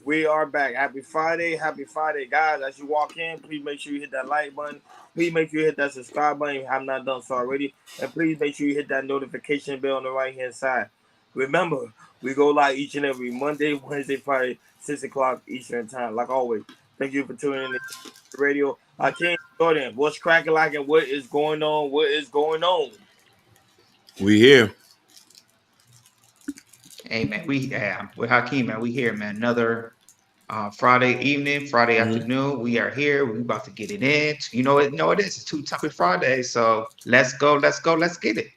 We are back. Happy Friday. Happy Friday, guys. As you walk in, please make sure you hit that like button. Please make sure you hit that subscribe button if you have not done so already. And please make sure you hit that notification bell on the right hand side. Remember, we go live each and every Monday, Wednesday, Friday, 6 o'clock Eastern Time, like always. Thank you for tuning in to the radio. King Jordan, what's cracking like and what is going on? What is going on? We here. Hey man, with Hakeem, man, we here, man. Another Friday evening, Friday Mhm. afternoon. We are here. We about to get it in. You know it. No, it is. It's two topic Friday. So let's go. Let's go. Let's get it.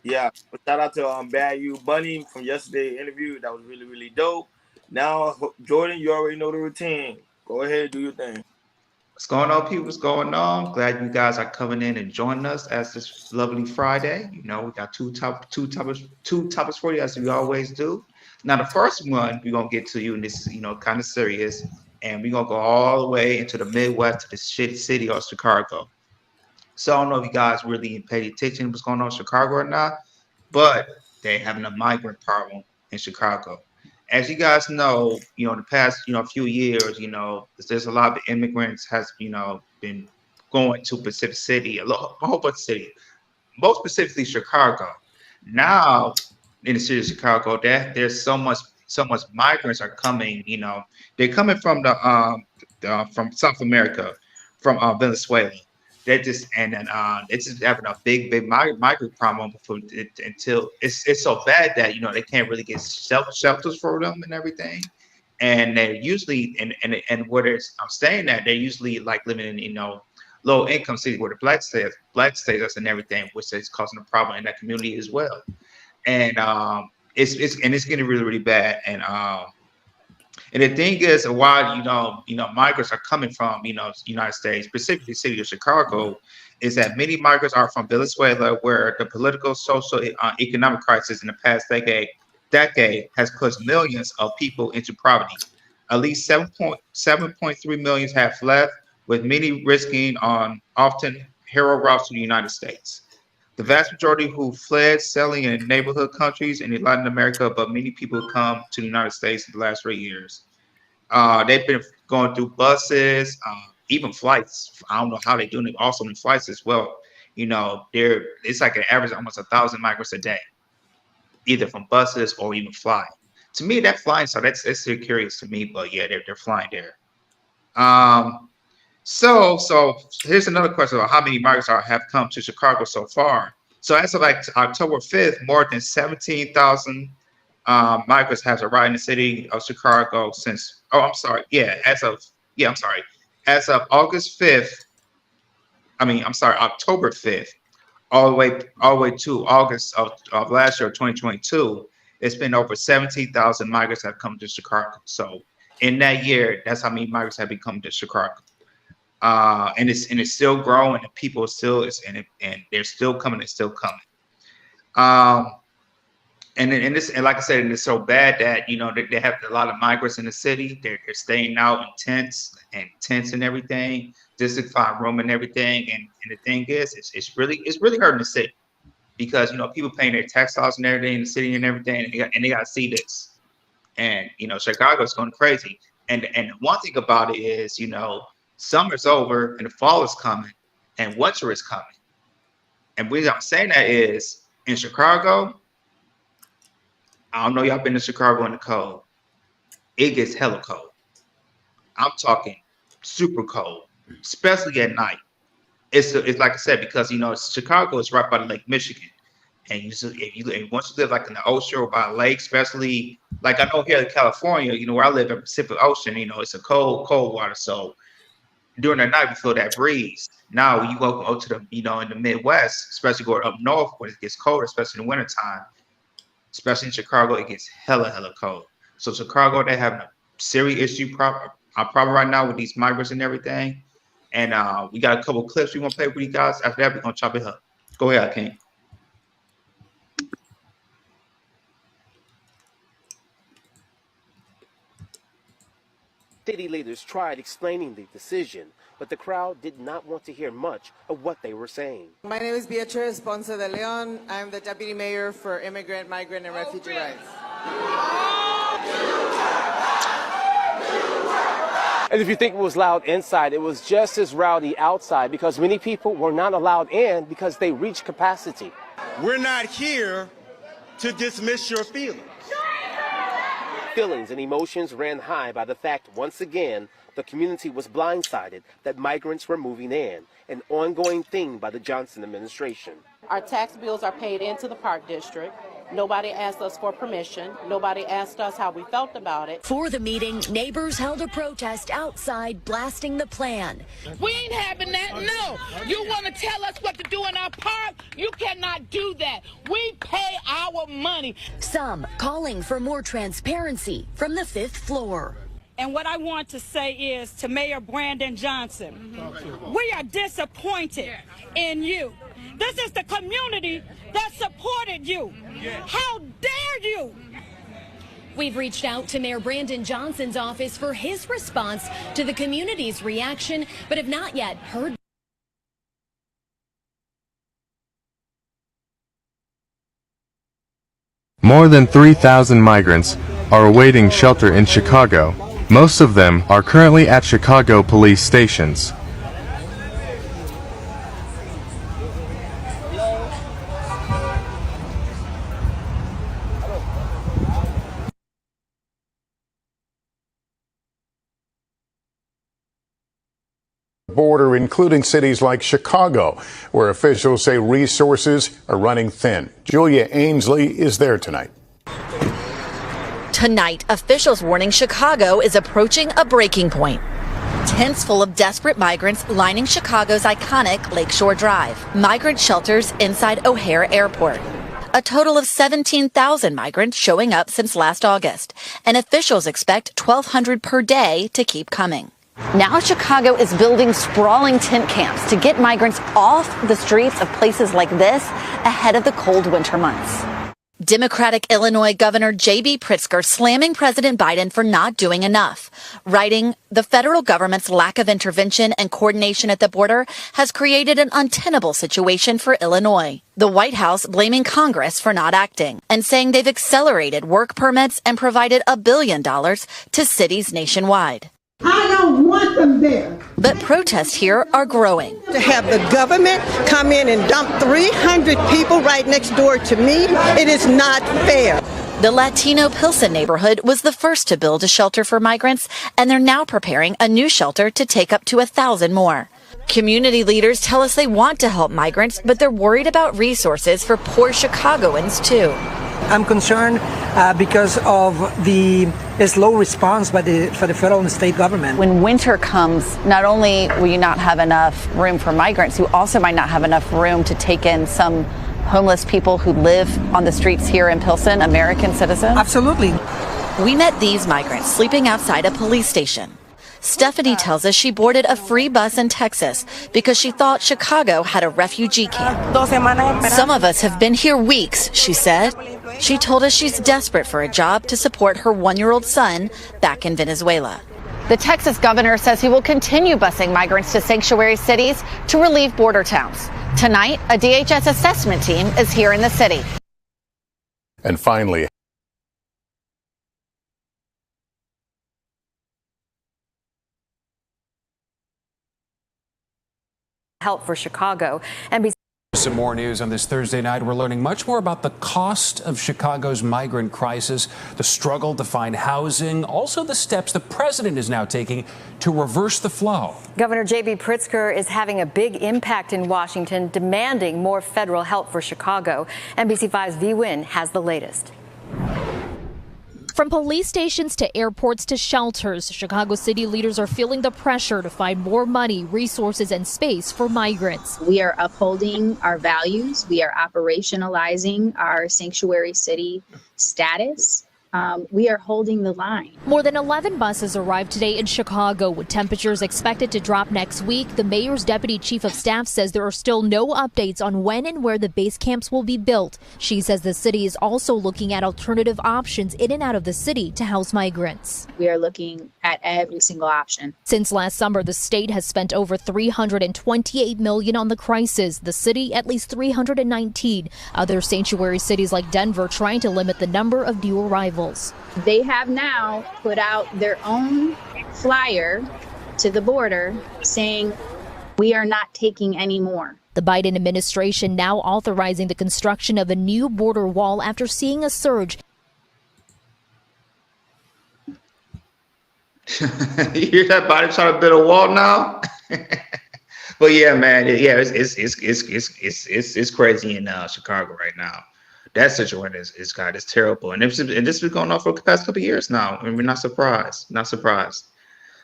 Yeah, shout out to Bad You Bunny from yesterday's interview. That was really, really dope. Now, Jordan, you already know the routine. Go ahead, do your thing. What's going on, people? What's going on? Glad you guys are coming in and joining us as this lovely Friday. You know, we got two topics for you as we always do. Now, the first one we're gonna get to you, and this is kind of serious, and we're gonna go all the way into the Midwest to the shit city of Chicago. So I don't know if you guys really paid attention to what's going on in Chicago or not, but they're having a migrant problem in Chicago. As you guys know, the past few years, there's a lot of immigrants has been going to Pacific City, a whole bunch of cities, most specifically Chicago. Now in the city of Chicago, there's so much migrants are coming. They're coming from from South America, from Venezuela. They're just and then it's just having a big migrant problem until it's so bad that they can't really get shelters for them and everything. And they're usually and where I'm staying at, they're usually like living in low income cities where the black status and everything, which is causing a problem in that community as well. And it's getting really bad. And the thing is, why migrants are coming from United States, specifically the city of Chicago, is that many migrants are from Venezuela, where the political, social, economic crisis in the past decade has pushed millions of people into poverty. At least 7.3 million have left, with many risking on often hero routes to the United States. The vast majority who fled selling in neighborhood countries in Latin America, but many people come to the United States in the last 3 years. They've been going through buses, even flights. I don't know how they're doing it. Also in flights as well. It's like an average of almost 1,000 migrants a day, either from buses or even flying. To me, that flying, so that's still curious to me. But yeah, they're flying there. Um, so here's another question about how many migrants have come to Chicago so far. So as of like October 5th, more than 17,000 migrants has arrived in the city of Chicago since. Oh, I'm sorry. I'm sorry. As of August 5th, I'm sorry, October 5th, all the way to August of last year, 2022, it's been over 17,000 migrants have come to Chicago. So in that year, that's how many migrants have become to Chicago. And it's still growing, and people are still and they're still coming. It's still coming. Um, and like I said, and it's so bad that they have a lot of migrants in the city. They're staying out in tents and everything, just to find room and everything. And the thing is, it's really hurting the city because people paying their tax dollars and everything in the city and everything, and they got to see this. And Chicago's going crazy. And one thing about it is, summer's over and the fall is coming, and winter is coming. And the reason I'm saying that is in Chicago. I don't know y'all been to Chicago in the cold. It gets hella cold. I'm talking super cold, especially at night. It's like I said because Chicago is right by the Lake Michigan, and if once you live like in the ocean or by a lake, especially like I know here in California, where I live in Pacific Ocean, it's a cold water. So during the night we feel that breeze. Now when you go to the in the Midwest, especially going up north where it gets colder, especially in the wintertime, especially in Chicago, it gets hella cold. So Chicago, they're having a serious problem right now with these migrants and everything. And we got a couple clips we want to play with you guys. After that, we're gonna chop it up. Go ahead, King. City leaders tried explaining the decision, but the crowd did not want to hear much of what they were saying. My name is Beatriz Ponce de Leon. I'm the Deputy Mayor for Immigrant, Migrant, and Refugee Rights. And if you think it was loud inside, it was just as rowdy outside because many people were not allowed in because they reached capacity. We're not here to dismiss your feelings. Feelings and emotions ran high by the fact, once again, the community was blindsided that migrants were moving in, an ongoing thing by the Johnson administration. Our tax bills are paid into the Park District. Nobody asked us for permission. Nobody asked us how we felt about it. For the meeting, neighbors held a protest outside, blasting the plan. We ain't having that, no. You want to tell us what to do in our park? You cannot do that. We pay our money. Some calling for more transparency from the 5th floor. And what I want to say is to Mayor Brandon Johnson, we are disappointed in you. This is the community that supported you. How dare you? We've reached out to Mayor Brandon Johnson's office for his response to the community's reaction, but have not yet heard. More than 3,000 migrants are awaiting shelter in Chicago. Most of them are currently at Chicago police stations. Border, including cities like Chicago, where officials say resources are running thin. Julia Ainsley is there tonight. Tonight, officials warning Chicago is approaching a breaking point. Tents full of desperate migrants lining Chicago's iconic Lakeshore Drive. Migrant shelters inside O'Hare Airport. A total of 17,000 migrants showing up since last August, and officials expect 1,200 per day to keep coming. Now Chicago is building sprawling tent camps to get migrants off the streets of places like this ahead of the cold winter months. Democratic Illinois Governor J.B. Pritzker slamming President Biden for not doing enough, writing, "The federal government's lack of intervention and coordination at the border has created an untenable situation for Illinois." The White House blaming Congress for not acting and saying they've accelerated work permits and provided $1 billion to cities nationwide. I don't want them there. But protests here are growing. To have the government come in and dump 300 people right next door to me, it is not fair. The Latino Pilsen neighborhood was the first to build a shelter for migrants, and they're now preparing a new shelter to take up to 1,000 more. Community leaders tell us they want to help migrants, but they're worried about resources for poor Chicagoans, too. I'm concerned because of the slow response for the federal and state government. When winter comes, not only will you not have enough room for migrants, you also might not have enough room to take in some homeless people who live on the streets here in Pilsen, American citizens. Absolutely. We met these migrants sleeping outside a police station. Stephanie tells us she boarded a free bus in Texas because she thought Chicago had a refugee camp. Some of us have been here weeks, she said. She told us she's desperate for a job to support her 1-year-old son back in Venezuela. The Texas governor says he will continue busing migrants to sanctuary cities to relieve border towns. Tonight, a DHS assessment team is here in the city. And finally, help for Chicago. Some more news on this Thursday night. We're learning much more about the cost of Chicago's migrant crisis, the struggle to find housing, also the steps the president is now taking to reverse the flow. Governor J.B. Pritzker is having a big impact in Washington, demanding more federal help for Chicago. NBC5's V. Wynn has the latest. From police stations to airports to shelters, Chicago city leaders are feeling the pressure to find more money, resources, and space for migrants. We are upholding our values. We are operationalizing our sanctuary city status. We are holding the line. More than 11 buses arrived today in Chicago, with temperatures expected to drop next week. The mayor's deputy chief of staff says there are still no updates on when and where the base camps will be built. She says the city is also looking at alternative options in and out of the city to house migrants. We are looking at every single option. Since last summer, the state has spent over $328 million on the crisis. The city, at least $319. Other sanctuary cities like Denver trying to limit the number of new arrivals. arrivals. They have now put out their own flyer to the border saying, we are not taking any more. The Biden administration now authorizing the construction of a new border wall after seeing a surge. You hear that? Biden trying to build a wall now. But yeah, man, it's crazy in Chicago right now. That situation is God, it's terrible, and this has been going on for the past couple of years now, and we're not surprised,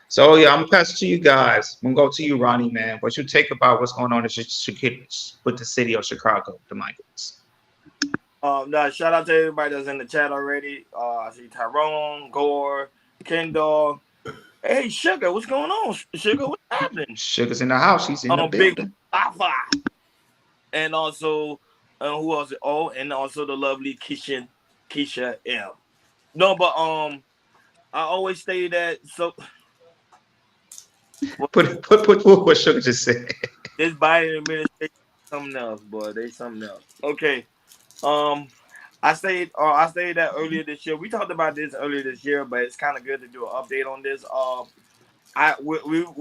So yeah, I'm gonna pass it to you guys. I'm gonna go to you, Ronnie, man. What you take about what's going on with the city of Chicago, the migrants? No, shout out to everybody that's in the chat already. I see Tyrone, Gore, Kendall. Hey, Sugar, what's going on? Sugar, what's happening? Sugar's in the house. She's in the Big building. Alpha. And also, who else? Oh, and also the lovely Keisha M. No, but I always say that. So put what Sugar just said. This Biden administration something else, boy. They something else. Okay. I stated that earlier this year. We talked about this earlier this year, but it's kind of good to do an update on this.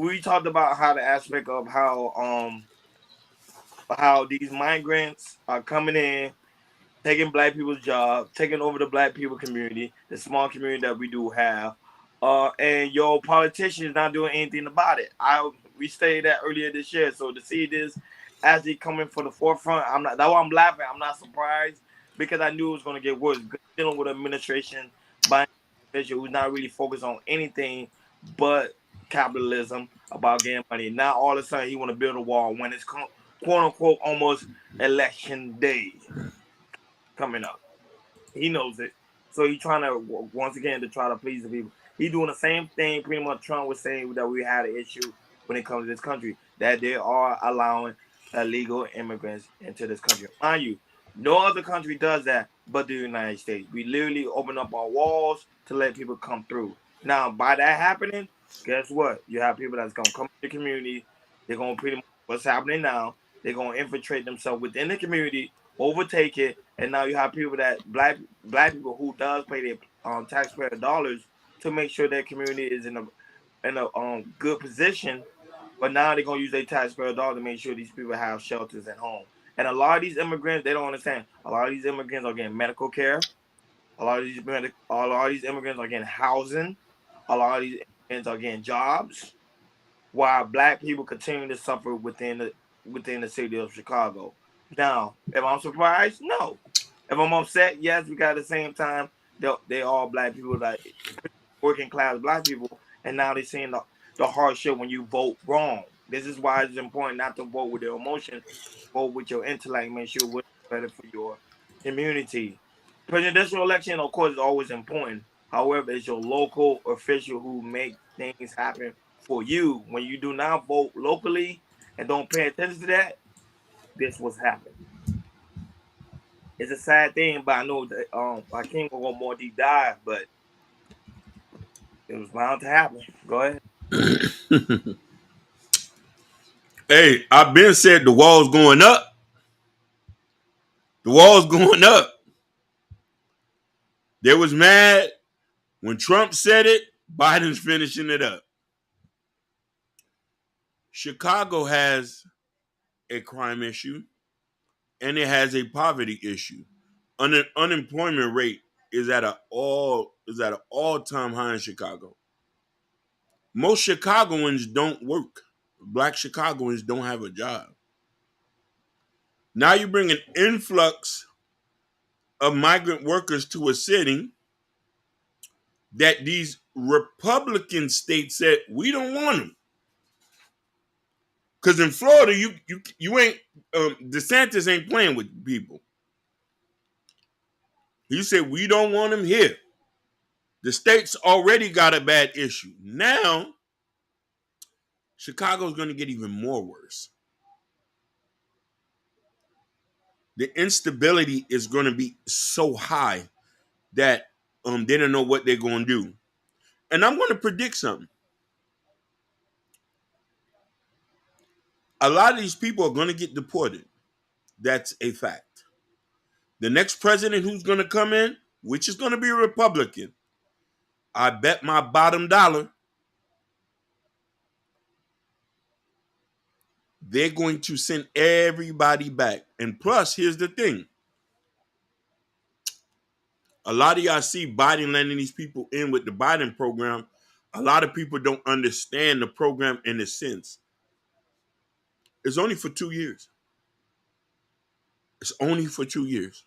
We talked about how the aspect of how these migrants are coming in, taking black people's jobs, taking over the black people community, the small community that we do have, and your politicians not doing anything about it. We stated that earlier this year. So to see this actually coming for the forefront, that's why I'm laughing. I'm not surprised because I knew it was going to get worse. Dealing with an administration by an individual who's not really focused on anything but capitalism, about getting money. Now all of a sudden he want to build a wall when it's quote unquote almost election day coming up. He knows it. So he's trying to, once again, to try to please the people. He's doing the same thing pretty much Trump was saying that we had an issue when it comes to this country, that they are allowing illegal immigrants into this country. Mind you, no other country does that but the United States. We literally open up our walls to let people come through. Now, by that happening, guess what? You have people that's going to come to the community. They're going to pretty much, what's happening now, they're going to infiltrate themselves within the community, overtake it, and now you have people that black people who does pay their taxpayer dollars to make sure their community is in a good position, but now they're gonna use their taxpayer dollars to make sure these people have shelters at home. And a lot of these immigrants, they don't understand. A lot of these immigrants are getting medical care. A lot of these immigrants are getting housing. A lot of these immigrants are getting jobs, while black people continue to suffer within the city of Chicago. Now, if I'm surprised, no. If I'm upset, yes, because at the same time, they all black people, like working class black people, and now they're seeing the hardship when you vote wrong. This is why it's important not to vote with your emotion, vote with your intellect, make sure what's better for your community. Presidential election, of course, is always important. However, it's your local official who make things happen for you. When you do not vote locally and don't pay attention to that, this was happening. It's a sad thing, but I know that I can't go more deep dive, but it was bound to happen. Go ahead. Hey, I've been said the wall's going up. The wall's going up. They was mad when Trump said it. Biden's finishing it up. Chicago has a crime issue and it has a poverty issue. Unemployment rate is at an all-time high in Chicago. Most Chicagoans don't work. Black Chicagoans don't have a job. Now you bring an influx of migrant workers to a city that these Republican states said we don't want them. Because in Florida, you ain't DeSantis ain't playing with people. He said we don't want them here. The state's already got a bad issue. Now, Chicago's going to get even more worse. The instability is going to be so high that they don't know what they're going to do. And I'm going to predict something. A lot of these people are going to get deported. That's a fact. The next president who's going to come in, which is going to be a Republican, I bet my bottom dollar they're going to send everybody back. And plus, here's the thing. A lot of y'all see Biden letting these people in with the Biden program. A lot of people don't understand the program in a sense. It's only for 2 years. It's only for 2 years.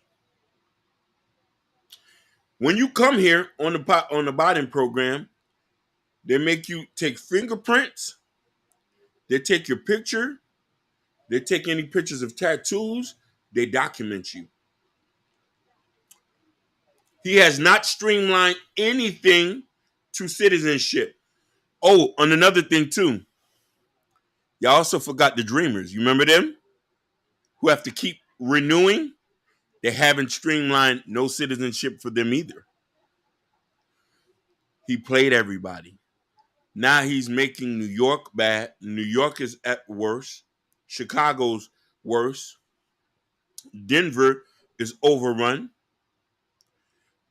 When you come here on the Biden program, they make you take fingerprints. They take your picture. They take any pictures of tattoos. They document you. He has not streamlined anything to citizenship. Oh, and another thing too. Y'all also forgot the dreamers. You remember them? Who have to keep renewing? They haven't streamlined no citizenship for them either. He played everybody. Now he's making New York bad. New York is at worse. Chicago's worse. Denver is overrun.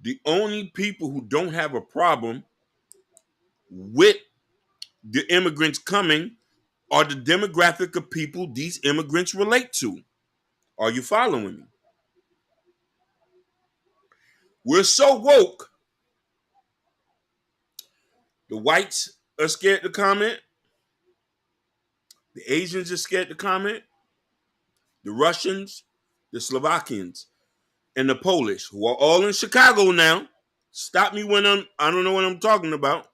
The only people who don't have a problem with the immigrants coming are the demographic of people these immigrants relate to. Are you following me? We're so woke. The whites are scared to comment. The Asians are scared to comment. The Russians, the Slovakians, and the Polish, who are all in Chicago now. Stop me when I don't know what I'm talking about.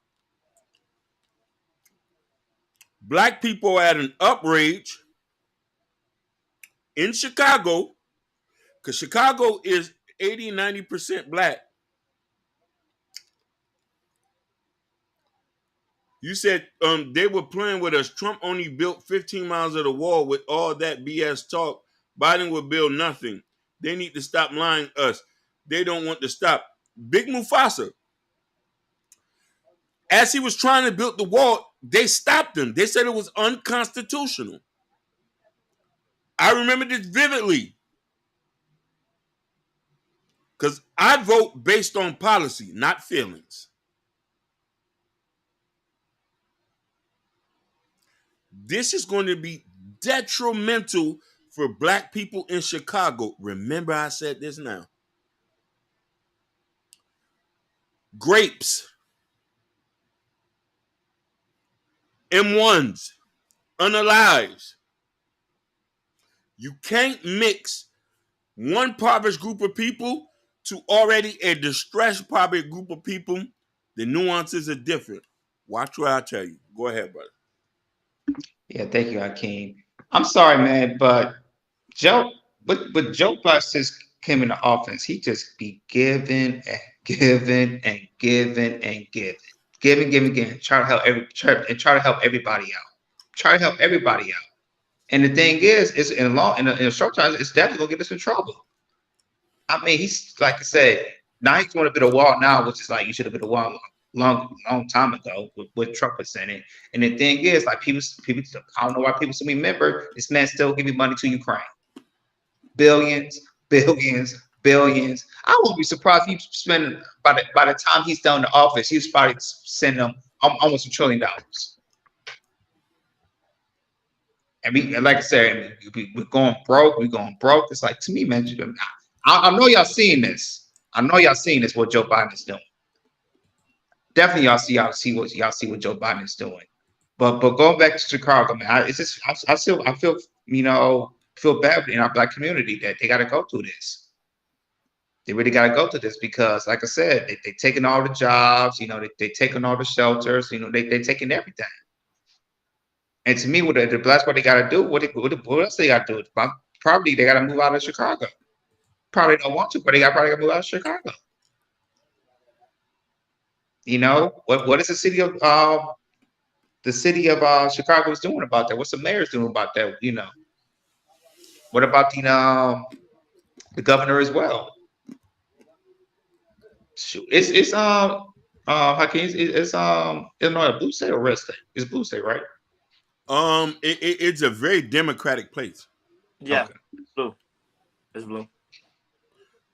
Black people are at an outrage in Chicago because Chicago is 80-90% black. You said they were playing with us. Trump only built 15 miles of the wall. With all that BS talk, Biden will build nothing. They need to stop lying to us. They don't want to stop. Big Mufasa, as he was trying to build the wall, they stopped him. They said it was unconstitutional. I remember this vividly because I vote based on policy, not feelings. This is going to be detrimental for black people in Chicago. Remember, I said this now. Grapes, M1s, unalives. You can't mix one impoverished group of people to already a distressed impoverished group of people. The nuances are different. Watch what I tell you. Go ahead, brother. Yeah, thank you, Hakeem. I'm sorry, man, but Joe, but Joe Biden came into office. He just be giving and giving and giving and giving. Try to help try to help everybody out. Try to help everybody out. And the thing is in a short time, it's definitely gonna get us in trouble. I mean, he's like I said, now he's going to build a wall now, which is like you should have built a wall long time ago with Trump was saying it. And the thing is, like people, I don't know why people still remember this man still giving money to Ukraine, billions. I won't be surprised if he spending by the time he's done in the office, he's probably sending them almost $1 trillion. And we, like I said, we're going broke. It's like, to me, man, I know y'all seeing this. What Joe Biden is doing. Definitely, y'all see what Joe Biden is doing. But going back to Chicago, man, I feel feel bad in our black community that they got to go through this. They really got to go through this because, like I said, they taking all the jobs. They taking all the shelters. They taking everything. And to me, that's what they got to do. What else they got to do? Probably they got to move out of Chicago. Probably don't want to, but they probably got to move out of Chicago. What is the city of Chicago is doing about that? What's the mayor's doing about that? What about the governor as well? Shoot, it's Hakeem, it's Illinois, a blue state or red state? It's blue state, right? It's a very democratic place. Yeah, Okay. blue. It's blue.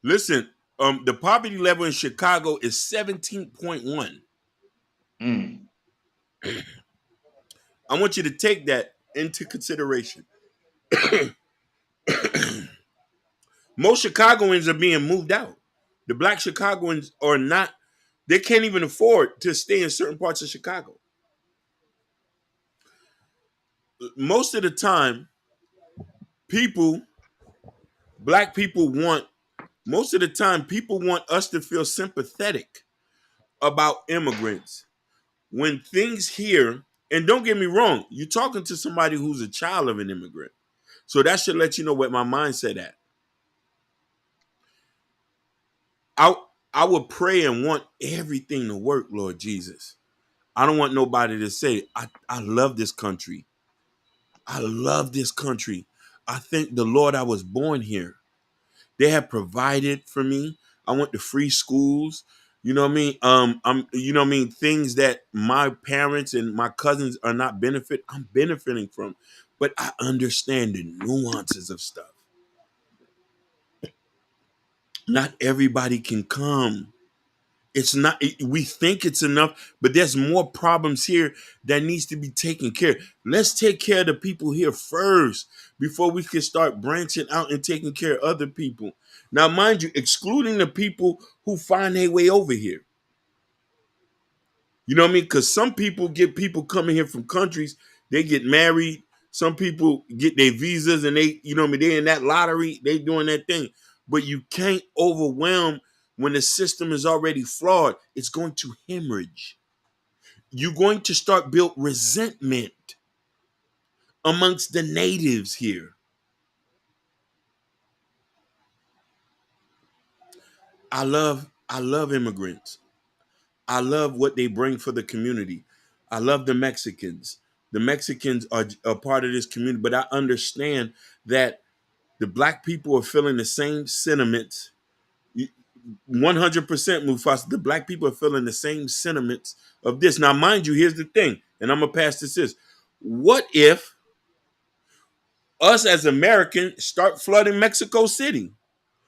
Listen, The poverty level in Chicago is 17.1. I want you to take that into consideration. Most Chicagoans are being moved out. The black Chicagoans are not, they can't even afford to stay in certain parts of Chicago. Most of the time, black people want us to feel sympathetic about immigrants. When things here, and don't get me wrong, you're talking to somebody who's a child of an immigrant. So that should let you know what my mindset at. I would pray and want everything to work, Lord Jesus. I don't want nobody to say, I love this country. I love this country. I thank the Lord I was born here. They have provided for me. I went to free schools. You know what I mean? Things that my parents and my cousins are not I'm benefiting from. But I understand the nuances of stuff. Not everybody can come. We think it's enough, but there's more problems here that needs to be taken care of. Let's take care of the people here first before we can start branching out and taking care of other people. Now, mind you, excluding the people who find their way over here. You know what I mean? Because some people get people coming here from countries, they get married. Some people get their visas and they they're in that lottery, they doing that thing. But you can't overwhelm when the system is already flawed. It's going to hemorrhage. You're going to start build resentment amongst the natives here. I love immigrants. I love what they bring for the community. I love the Mexicans. The Mexicans are a part of this community, but I understand that the black people are feeling the same sentiments. 100% Mufasa. The black people are feeling the same sentiments of this. Now, mind you, here's the thing, and I'm going to pass this. What if us as Americans start flooding Mexico City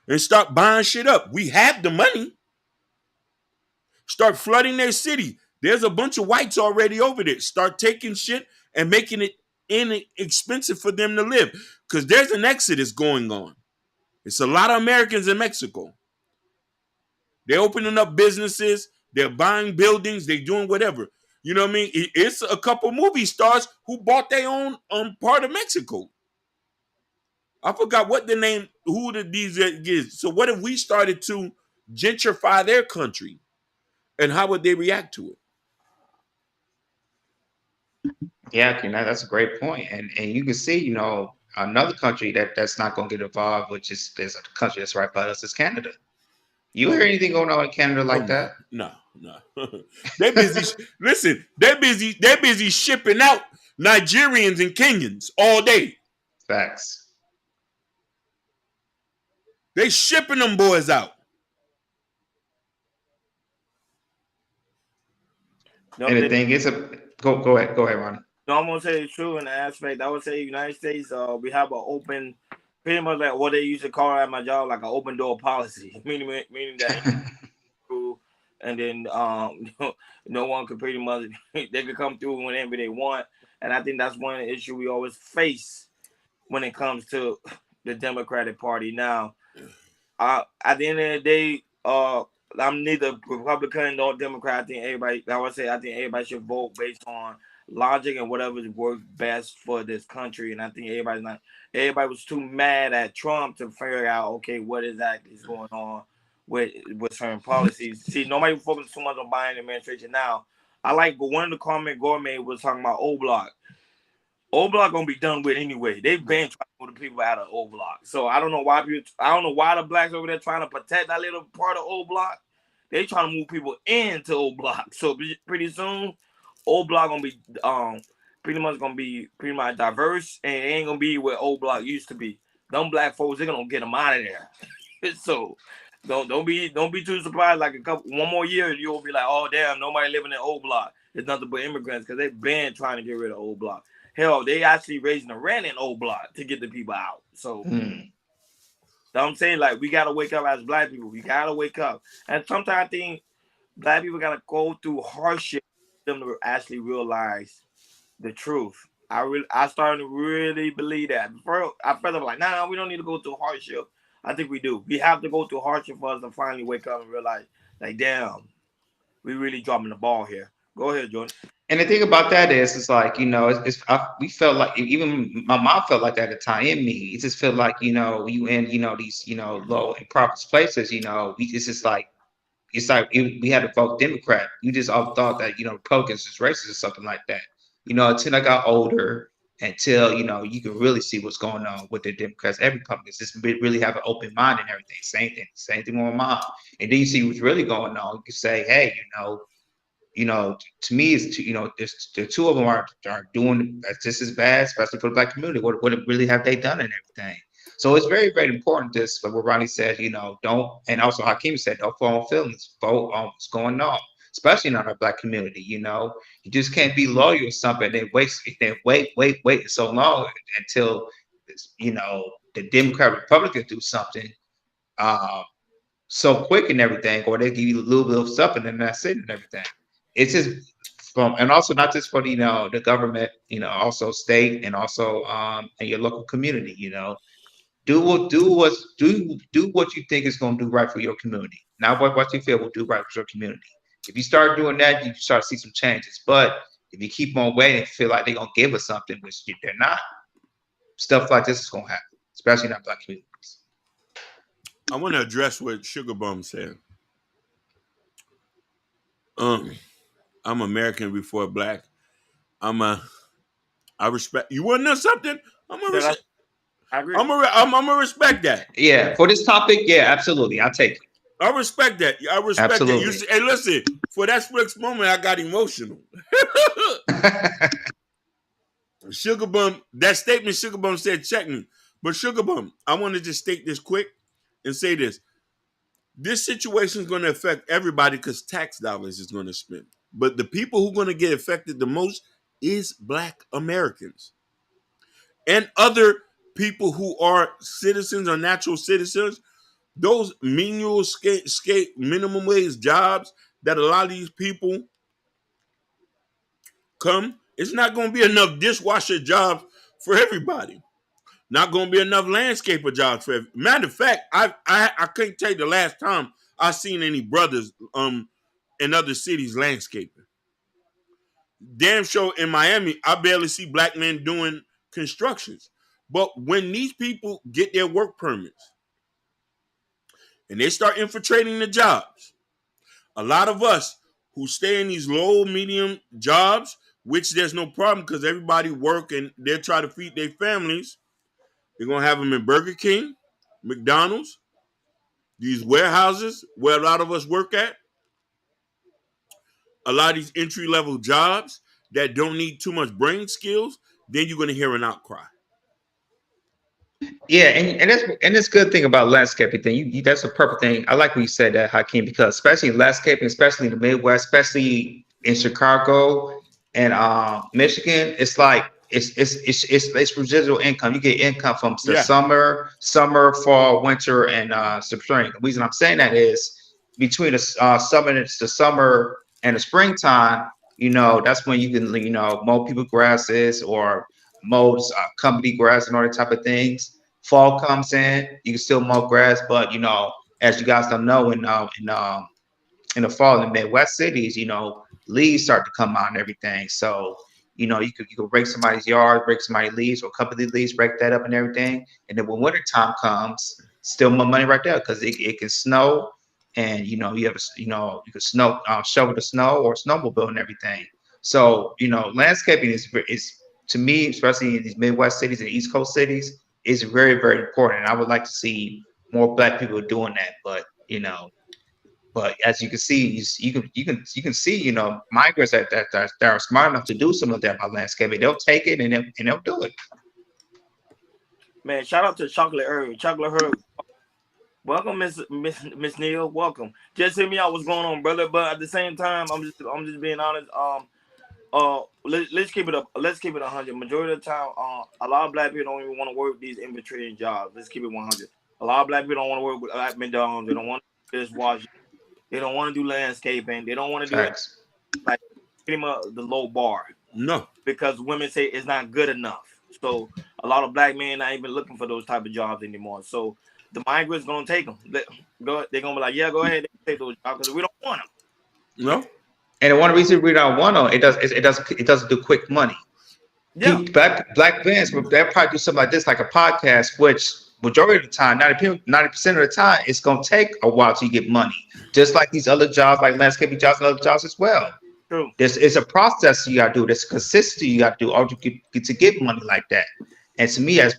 and start buying shit up? We have the money. Start flooding their city. There's a bunch of whites already over there. Start taking shit and making it inexpensive for them to live. Because there's an exodus going on. It's a lot of Americans in Mexico. They're opening up businesses. They're buying buildings. They're doing whatever. You know what I mean? It's a couple movie stars who bought their own part of Mexico. I forgot what the name, who these is. So what if we started to gentrify their country? And how would they react to it? Yeah, that's a great point. And you can see, another country that's not going to get involved, which is there's a country that's right by us, is Canada. You hear anything going on in Canada like that? No. They're busy. Listen, they're busy shipping out Nigerians and Kenyans all day. Facts. They shipping them boys out. And the thing is, go ahead, Ronnie. No, I'm gonna say it's true in the aspect. I would say United States, we have an open, pretty much like what they used to call at my job, like an open door policy, meaning that and then no one could pretty much they could come through whenever they want. And I think that's one issue we always face when it comes to the Democratic Party. Now, at the end of the day, I'm neither Republican nor Democrat. I think everybody should vote based on logic and whatever works best for this country. And I think everybody was too mad at Trump to figure out, okay, what exactly is going on with certain policies. See, nobody focused too much on Biden administration now. I like, but one of the comment Gourmet was talking about O Block. O Block gonna be done with anyway. They've been trying to move the people out of O Block. So I don't know why the blacks over there trying to protect that little part of O Block. They trying to move people into O Block. So pretty soon, O Block gonna be pretty much diverse, and it ain't gonna be where O Block used to be. Them black folks, they're gonna get them out of there. So don't be too surprised. Like one more year, you'll be like, oh damn, nobody living in O Block. It's nothing but immigrants, because they've been trying to get rid of O Block. Hell, they actually raising the rent in O Block to get the people out. So So I'm saying, like, we gotta wake up as black people. We gotta wake up. And sometimes I think black people gotta go through hardship for them to actually realize the truth. I started to really believe that. Before, I felt like, nah, we don't need to go through hardship. I think we do. We have to go through hardship for us to finally wake up and realize, like, damn, we really dropping the ball here. Go ahead, Jordan. And the thing about that is, it's like, we felt like, even my mom felt like that at the time in me. It just felt like, you in, these, low and proper places, it's just like, we had to vote Democrat. You just all thought that, Republicans is racist or something like that. Until I got older, until, you can really see what's going on with the Democrats and Republicans. Just really have an open mind and everything. Same thing with my mom. And then you see what's really going on. You can say, hey, to me, the two of them are doing just as bad, especially for the black community. What really have they done and everything? So it's very, very important. This, like what Ronnie said, don't, and also Hakeem said, don't fall on feelings, vote on what's going on, especially in our black community. You just can't be loyal to something and wait so long until the Democrat Republicans do something so quick and everything, or they give you a little bit of something and that's it and everything. It's just and also not just for the government, also state and also and your local community. Do what you think is going to do right for your community, not what you feel will do right for your community. If you start doing that, you start to see some changes. But if you keep on waiting and feel like they're going to give us something, which they're not, stuff like this is going to happen, especially in our black communities. I want to address what Sugar Bum said. I'm American before black. I respect. You want to know something? I agree. I'm gonna respect that. Yeah, for this topic, yeah, absolutely. I'll take it. I respect that. I respect Absolutely. that. Hey, listen, for that split moment, I got emotional. Sugar Bum, that statement Sugar Bum said, check me. But Sugar Bum, I want to just state this quick and say this. This situation is going to affect everybody because tax dollars is going to spend. But the people who are going to get affected the most is Black Americans. And other people who are citizens or natural citizens, those menial minimum wage jobs that a lot of these people come, it's not going to be enough dishwasher jobs for everybody. Not going to be enough landscaper jobs for everybody. Matter of fact, I couldn't tell you the last time I seen any brothers in other cities landscaping. Damn sure in Miami, I barely see black men doing constructions. But when these people get their work permits and they start infiltrating the jobs, a lot of us who stay in these low, medium jobs, which there's no problem because everybody work and they're trying to feed their families, they're going to have them in Burger King, McDonald's, these warehouses where a lot of us work at, a lot of these entry-level jobs that don't need too much brain skills, then you're going to hear an outcry. Yeah, and that's good thing about landscaping thing. That's a perfect thing. I like when you said that, Hakeem, because especially in landscaping, especially in the Midwest, especially in Chicago and Michigan, it's like it's residual income. You get income from the summer, fall, winter, and spring. The reason I'm saying that is between the summer and the springtime, that's when you can mow people grasses or mow company grass and all that type of things. Fall comes in, you can still mow grass, but as you guys don't know, in the fall in Midwest cities, leaves start to come out and everything. So you could break somebody's yard, break somebody's leaves or company leaves, break that up and everything. And then when winter time comes, still more money right there because it can snow, and you have you can shovel the snow or snowmobile and everything. So landscaping is to me, especially in these Midwest cities and East Coast cities, is very, very important. And I would like to see more black people doing that. But as you can see, you can see migrants that are smart enough to do some of that about landscaping. They'll take it and they'll do it. Man, shout out to Chocolate Herb. Welcome, Miss Neil. Welcome. Just hear me out. What's going on, brother? But at the same time, I'm just being honest. Let's keep it up. Let's keep it 100. Majority of the time, a lot of black people don't even want to work these infiltrating jobs. Let's keep it 100. A lot of black people don't want to work with black men. They don't want to dishwash. They don't want to do landscaping. They don't want to do it. Like pretty much the low bar. No, because women say it's not good enough. So a lot of black men not even looking for those type of jobs anymore. So the migrants gonna take them. They're gonna be like, yeah, go ahead and take those jobs because we don't want them. No. And one reason we don't want them, it doesn't do quick money. Yeah. Black bands, they'll probably do something like this, like a podcast, which majority of the time, 90% of the time, it's gonna take a while to get money. Just like these other jobs, like landscaping jobs and other jobs as well. True. It's a process you gotta do. There's consistency you gotta do, or you get to get money like that. And to me, as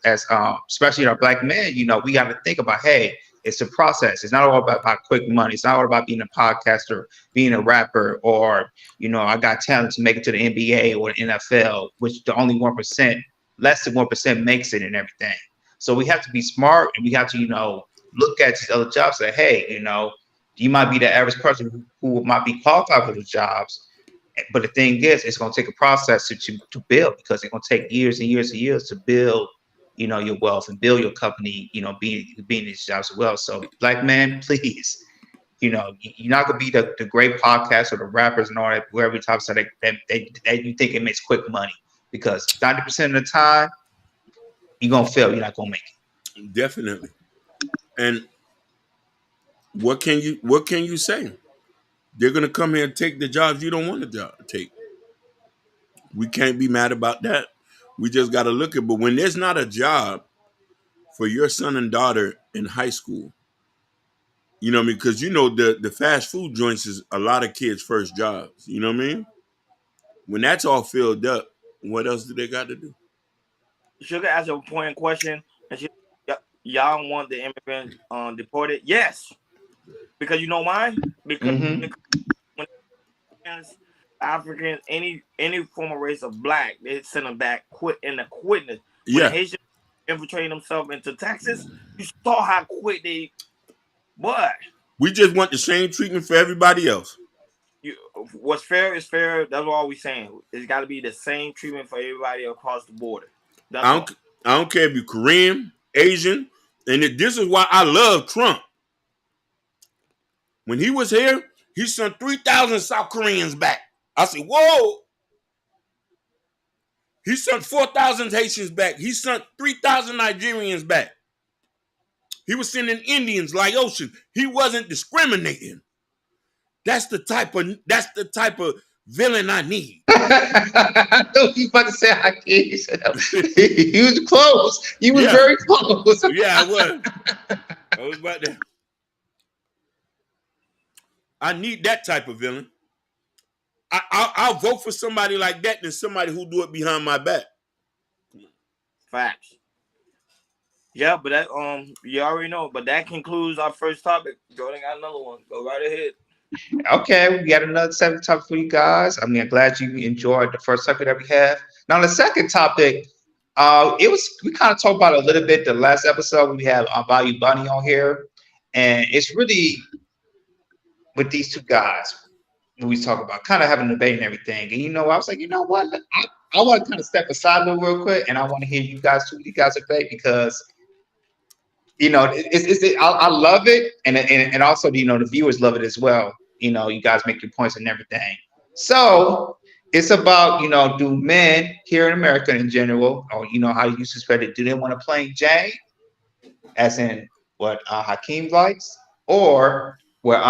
especially our black men, you know, we got to think about, hey, it's a process. It's not all about quick money. It's not all about being a podcaster, being a rapper, or, you know, I got talent to make it to the NBA or the NFL, which the only 1%, less than 1% makes it and everything. So we have to be smart, and we have to, you know, look at these other jobs and say, hey, you know, you might be the average person who might be qualified for the jobs. But the thing is, it's going to take a process to build, because it's going to take years and years and years to build, you know, your wealth and build your company, you know, being these jobs as well. So black man, please, you know, you're not going to be the great podcast or the rappers and all that, wherever you talk, so that you think it makes quick money, because 90% of the time you're going to fail. You're not going to make it. Definitely. And what can you say? They're going to come here and take the jobs you don't want to take. We can't be mad about that. We just got to look at, but when there's not a job for your son and daughter in high school, you know what I mean? Because, you know, the fast food joints is a lot of kids' first jobs. You know what I mean? When that's all filled up, what else do they got to do? Sugar asked a important question. And y'all want the immigrants deported? Yes. Because you know why? Because when Africans, any form of race of black, they send them back in the quickness. When the Haitians infiltrating themselves into Texas, you saw how quick they. What? We just want the same treatment for everybody else. What's fair is fair. That's all we're saying. It's got to be the same treatment for everybody across the border. I don't care if you're Korean, Asian, and this is why I love Trump. When he was here, he sent 3,000 South Koreans back. I said, whoa. He sent 4,000 Haitians back. He sent 3,000 Nigerians back. He was sending Indians, Laotians. He wasn't discriminating. That's the type of villain I need. I know you about to say I can't. He was close. He was very close. Yeah, I was. I was about that. I need that type of villain. I'll vote for somebody like that than somebody who do it behind my back. Facts. Yeah, but that you already know. But that concludes our first topic. Jordan got another one. Go right ahead. Okay, we got another 7 topic for you guys. I mean, I'm glad you enjoyed the first topic that we have. Now, the second topic, we kind of talked about it a little bit the last episode when we had Value Bunny on here, and it's really with these two guys we talk about kind of having a debate and everything. And you know, I was like, you know what? I want to kind of step aside a little real quick, and I want to hear you guys debate, because you know I love it, and also you know the viewers love it as well. You know, you guys make your points and everything. So it's about, you know, do men here in America in general, or you know how you suspect it, do they want to plain Jane, as in what Hakeem likes, or where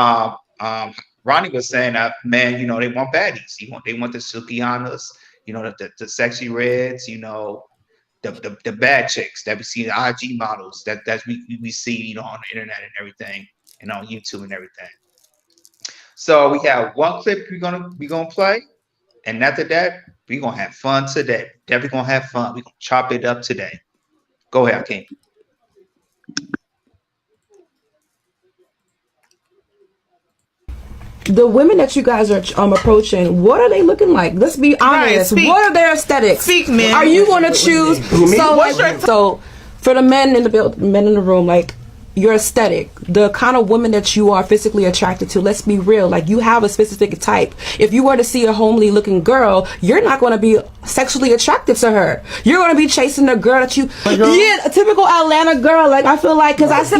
Ronnie was saying that men, you know, they want baddies. They want the Silkianas, you know, the sexy reds, you know, the bad chicks that we see, the IG models that we see, you know, on the internet and everything, and on YouTube and everything. So we have one clip we're gonna play, and after that we're gonna have fun today. Definitely gonna have fun. We're gonna chop it up today. Go ahead, King. The women that you guys are approaching, what are they looking like? Let's be honest. Right, what are their aesthetics? Speak, man. Are you going to choose? So for the men in the room, like, your aesthetic, the kind of women that you are physically attracted to. Let's be real. Like, you have a specific type. If you were to see a homely looking girl, you're not going to be sexually attracted to her. You're going to be chasing the girl that you, a typical Atlanta girl. Like, I feel like, because the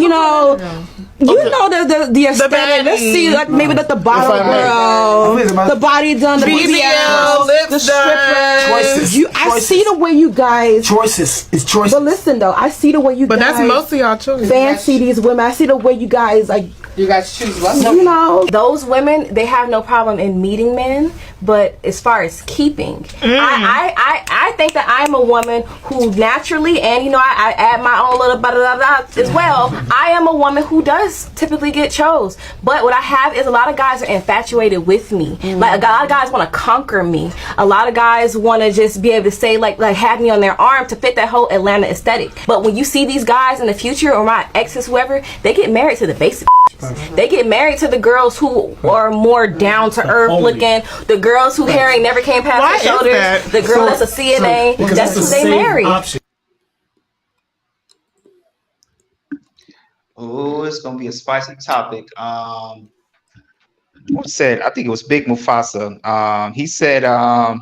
aesthetic. Let's see, like, maybe the bottle girl, the body done, the BBL, the stripper. I see the way you guys choices. It's choices. But listen though, I see the way you guys. But that's mostly our choices. Fancy these women. I see the way you guys like. You guys choose what? You know, those women, they have no problem in meeting men, but as far as keeping, I think that I'm a woman who naturally, and I add my own little as well. I am a woman who does typically get chose, but what I have is a lot of guys are infatuated with me. Like, a lot of guys want to conquer me. A lot of guys want to just be able to say like have me on their arm to fit that whole Atlanta aesthetic. But when you see these guys in the future, or my exes, whoever, they get married to the basic. They get married to the girls who are more down to earth looking, the girls who hair ain't never came past their shoulders, the girl that's a CNA, that's who they marry. Oh, it's gonna be a spicy topic. What said? I think it was Big Mufasa. He said, I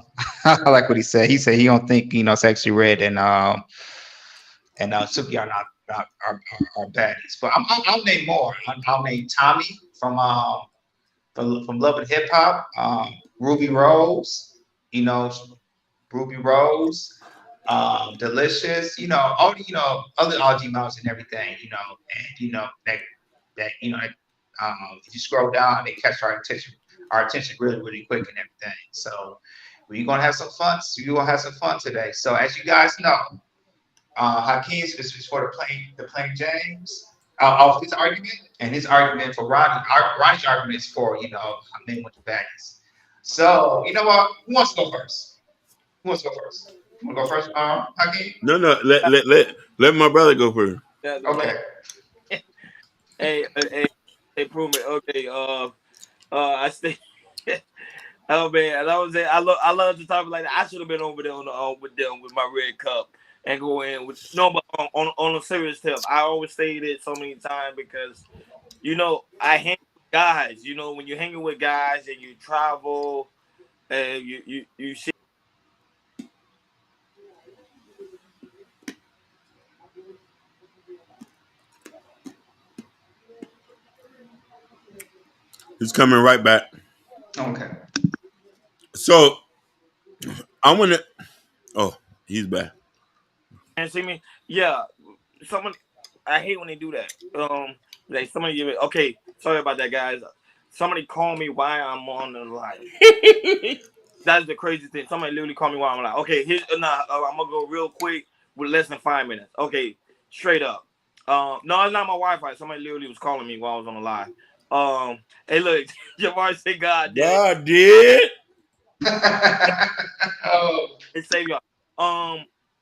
like what he said. He said he don't think Sexy Red and Suki are not are baddies, but I'll name more. I'll name Tommy from Love and Hip Hop, Ruby Rose, Ruby Rose, Delicious, all the other RG mounts and everything, and that if you scroll down, they catch our attention really, really quick and everything. So we're gonna have some fun. Today. So as you guys know. Hakeem is for the plain James of his argument, and his argument for Ronnie. Ronnie's argument is for men with the baddies. So you know what? Who wants to go first? You want to go first, Hakeem? No, let my brother go first. Okay. Hey, improvement. Okay. I stay. Oh man, and I love the topic like that. I should have been over there with them with my red cup. And go in with but on a serious tip. I always say it so many times because I hang with guys. When you're hanging with guys and you travel and you see. He's coming right back. Okay. So I want to. Oh, he's back. And see me, yeah. Someone, I hate when they do that. Like somebody give it. Okay, sorry about that, guys. Somebody call me while I'm on the line. That's the crazy thing. Somebody literally call me while I'm like, okay, I'm gonna go real quick with less than 5 minutes. Okay, straight up. No, it's not my Wi-Fi. Somebody literally was calling me while I was on the live. Hey, look, your voice say God did. God did. It saved y'all.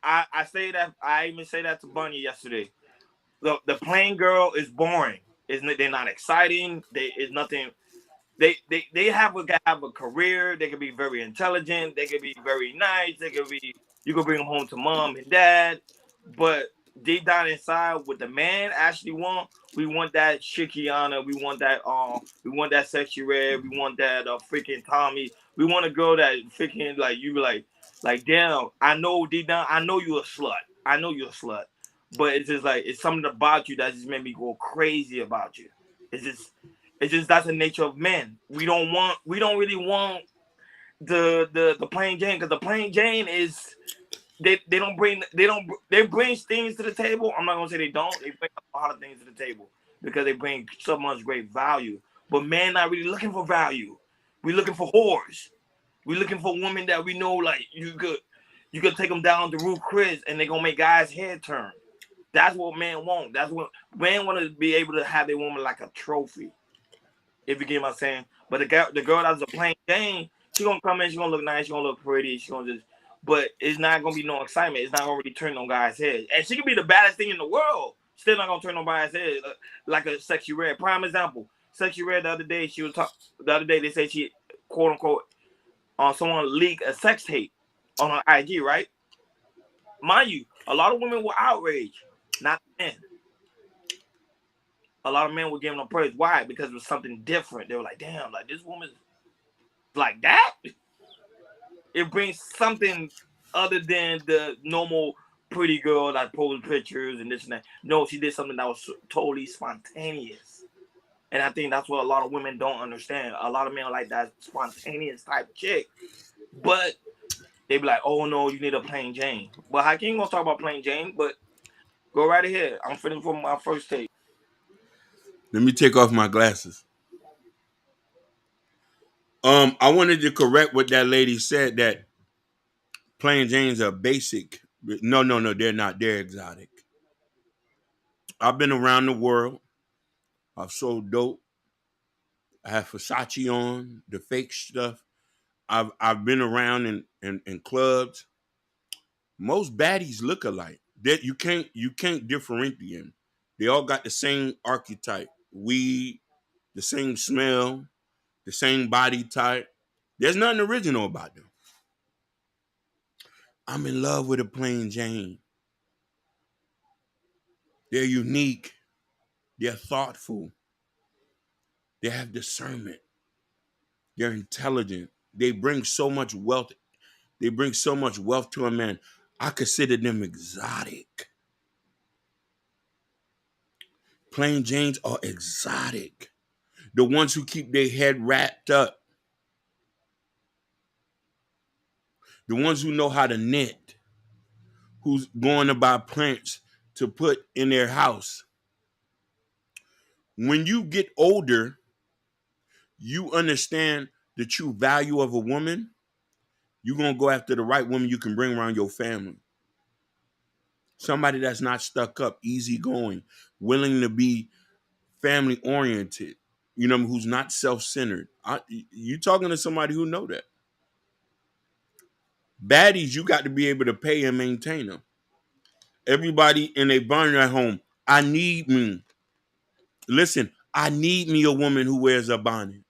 I say that. I even say that to Bunny yesterday. The plain girl is boring. They're not exciting. It's nothing. They have a career. They can be very intelligent. They can be very nice. You can bring them home to mom and dad. But deep down inside, what the man actually want, we want that Shikiana. We want that Sexy Red. We want that freaking Tommy. We want a girl that freaking like damn. I know deep down, I know you a slut. But it's just like it's something about you that just made me go crazy about you. It's just that's the nature of men. We don't really want the plain Jane, because the plain Jane is they bring things to the table. I'm not gonna say they don't. They bring a lot of things to the table because they bring so much great value. But men not really looking for value. We looking for whores. We looking for women that we know like you could take them down to Ruth Chris and they gonna make guys' head turn. That's what men want. That's what men want to be able to have their woman like a trophy. If you get what I'm saying. But the girl that's a plain Jane, she gonna come in, she gonna look nice, she gonna look pretty, she gonna just. But it's not gonna be no excitement. It's not gonna really turn on guys' head. And she can be the baddest thing in the world. Still not gonna turn on guys' head like a Sexy Red. Prime example. Sexy Red the other day they said she quote unquote someone leaked a sex tape on her IG, right? Mind you, a lot of women were outraged, not men. a lot of men were giving them praise. Why? Because it was something different. They were like, damn, like this woman's like that. It brings something other than the normal pretty girl that posed pictures and this and that. No, she did something that was totally spontaneous. And I think that's what a lot of women don't understand. A lot of men are like that spontaneous type chick. But they be like, oh no, you need a plain Jane. But Hakeem gonna talk about plain Jane, but go right ahead. I'm finished for my first take. Let me take off my glasses. I wanted to correct what that lady said, that plain Janes are basic. No, they're not. They're exotic. I've been around the world. I've sold dope. I have Versace on, the fake stuff. I've been around in clubs. Most baddies look alike. That you can't differentiate them. They all got the same archetype. Weed, the same smell, the same body type. There's nothing original about them. I'm in love with a plain Jane. They're unique. They're thoughtful. They have discernment. They're intelligent. They bring so much wealth. They bring so much wealth to a man. I consider them exotic. Plain Janes are exotic. The ones who keep their head wrapped up. The ones who know how to knit. Who's going to buy plants to put in their house. When you get older, you understand the true value of a woman. You're going to go after the right woman you can bring around your family. Somebody that's not stuck up, easygoing, willing to be family oriented, who's not self-centered. You talking to somebody who know that. Baddies, you got to be able to pay and maintain them. Everybody in a burner at home, I need me a woman who wears a bonnet.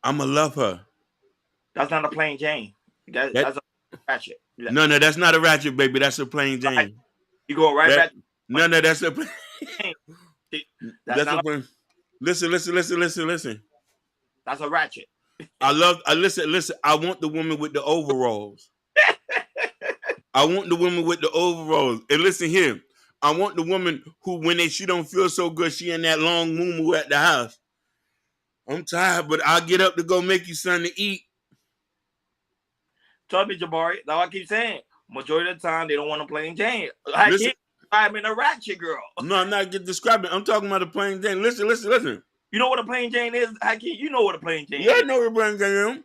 I'ma love her. That's not a plain Jane. That's a ratchet. No, that's not a ratchet, baby. That's a plain Jane. You go right back. No, that's a plain. That's not a plain. Listen. That's a ratchet. Listen. I want the woman with the overalls. And listen here. I want the woman who, when she don't feel so good, she in that long moo at the house. I'm tired, but I'll get up to go make you something to eat. Trust me, Jabari. That's what I keep saying. Majority of the time, they don't want a plain Jane. I'm in a ratchet girl. No, I'm not describing. I'm talking about a plain Jane. Listen. You know what a plain Jane is, Hakeem? You know what a plain Jane is. Yeah, I know what a plain Jane is.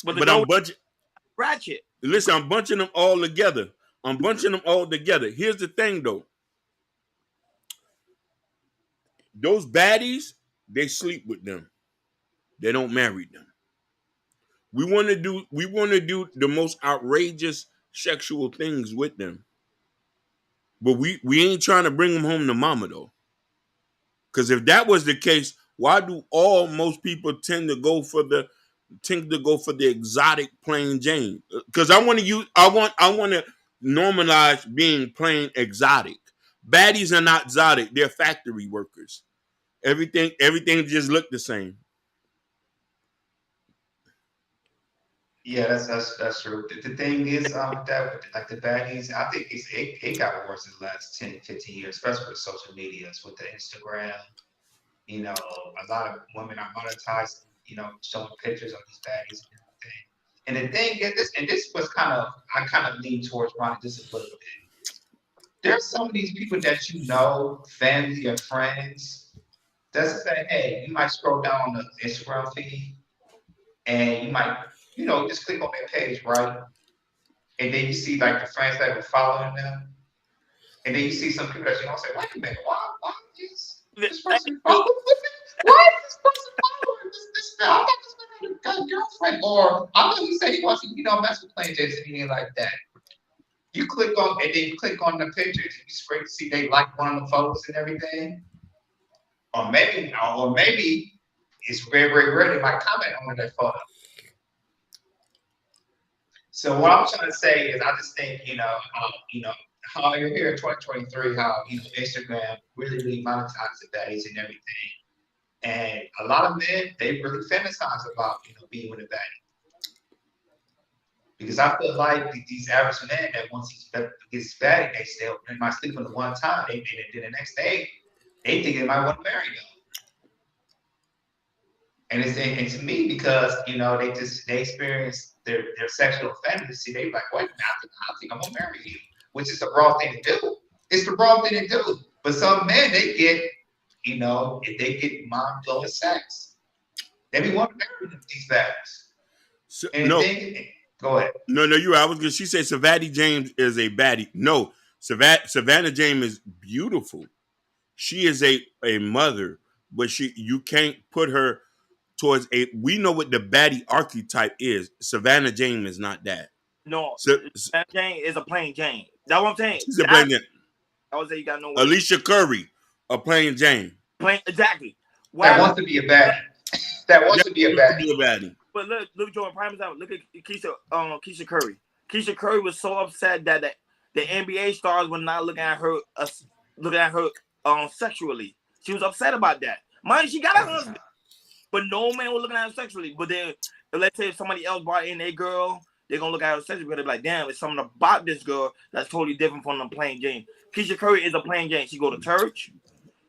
But I'm bunching. Ratchet. Listen, I'm bunching them all together. Here's the thing, though. Those baddies, they sleep with them. They don't marry them. We want to do the most outrageous sexual things with them. But we ain't trying to bring them home to mama, though. Because if that was the case, why do most people tend to go for the exotic plain Jane? Because I want to normalize being plain exotic. Baddies are not exotic; they're factory workers. Everything just look the same. Yeah, that's true. The thing is, that like the baddies, I think it got worse in the last 10, 15 years, especially with social medias, with the Instagram. A lot of women are monetized, showing pictures of these baddies and everything. And the thing is, this was I kind of lean towards Ronnie just a little bit. There's some of these people that family or friends, that say, hey, you might scroll down on the Instagram feed and you might, just click on their page, right? And then you see like the friends that were following them. And then you see some people that say, wait a minute, why is this person following me? Why is this person following this? I thought this was a girlfriend. Or I know he said he wants to, mess with plain Janes and anything like that. You click on the pictures, you straight see they like one of the photos and everything. Or maybe it's very, very rare they might comment on their photo. So what I'm trying to say is, I just think, how you're here in 2023, how Instagram really monetizes baddies and everything. And a lot of men, they really fantasize about being with a baddie. Because I feel like these average men that once he gets baddie, they might sleep on the one time, then the next day, they think they might want to marry them. And it's to me because they experience their sexual fantasy. They like, wait, I think I'm gonna marry you, which is the wrong thing to do. It's the wrong thing to do. But some men, they get, if they get mind blowing sex, they be wanting to marry these baddies. So, go ahead. No, you're right. She said Savannah James is a baddie. No, Savannah James is beautiful. She is a mother, but you can't put her towards we know what the baddie archetype is. Savannah James is not that. No, Savannah James is a plain Jane. That's what I'm saying. She's a plain Jane. I would say you got no. Alicia Curry, a plain Jane. Exactly. That wants to be a baddie. That wants to be a baddie. But look, Jordan, prime example. Look at Keisha Curry. Keisha Curry was so upset that the NBA stars were not looking at her sexually. She was upset about that. Mind you, she got a husband, but no man was looking at her sexually. But then, let's say if somebody else brought in a girl, they're gonna look at her sexually because they're like, damn, it's something about this girl that's totally different from the plain Jane. Keisha Curry is a plain Jane. She go to church.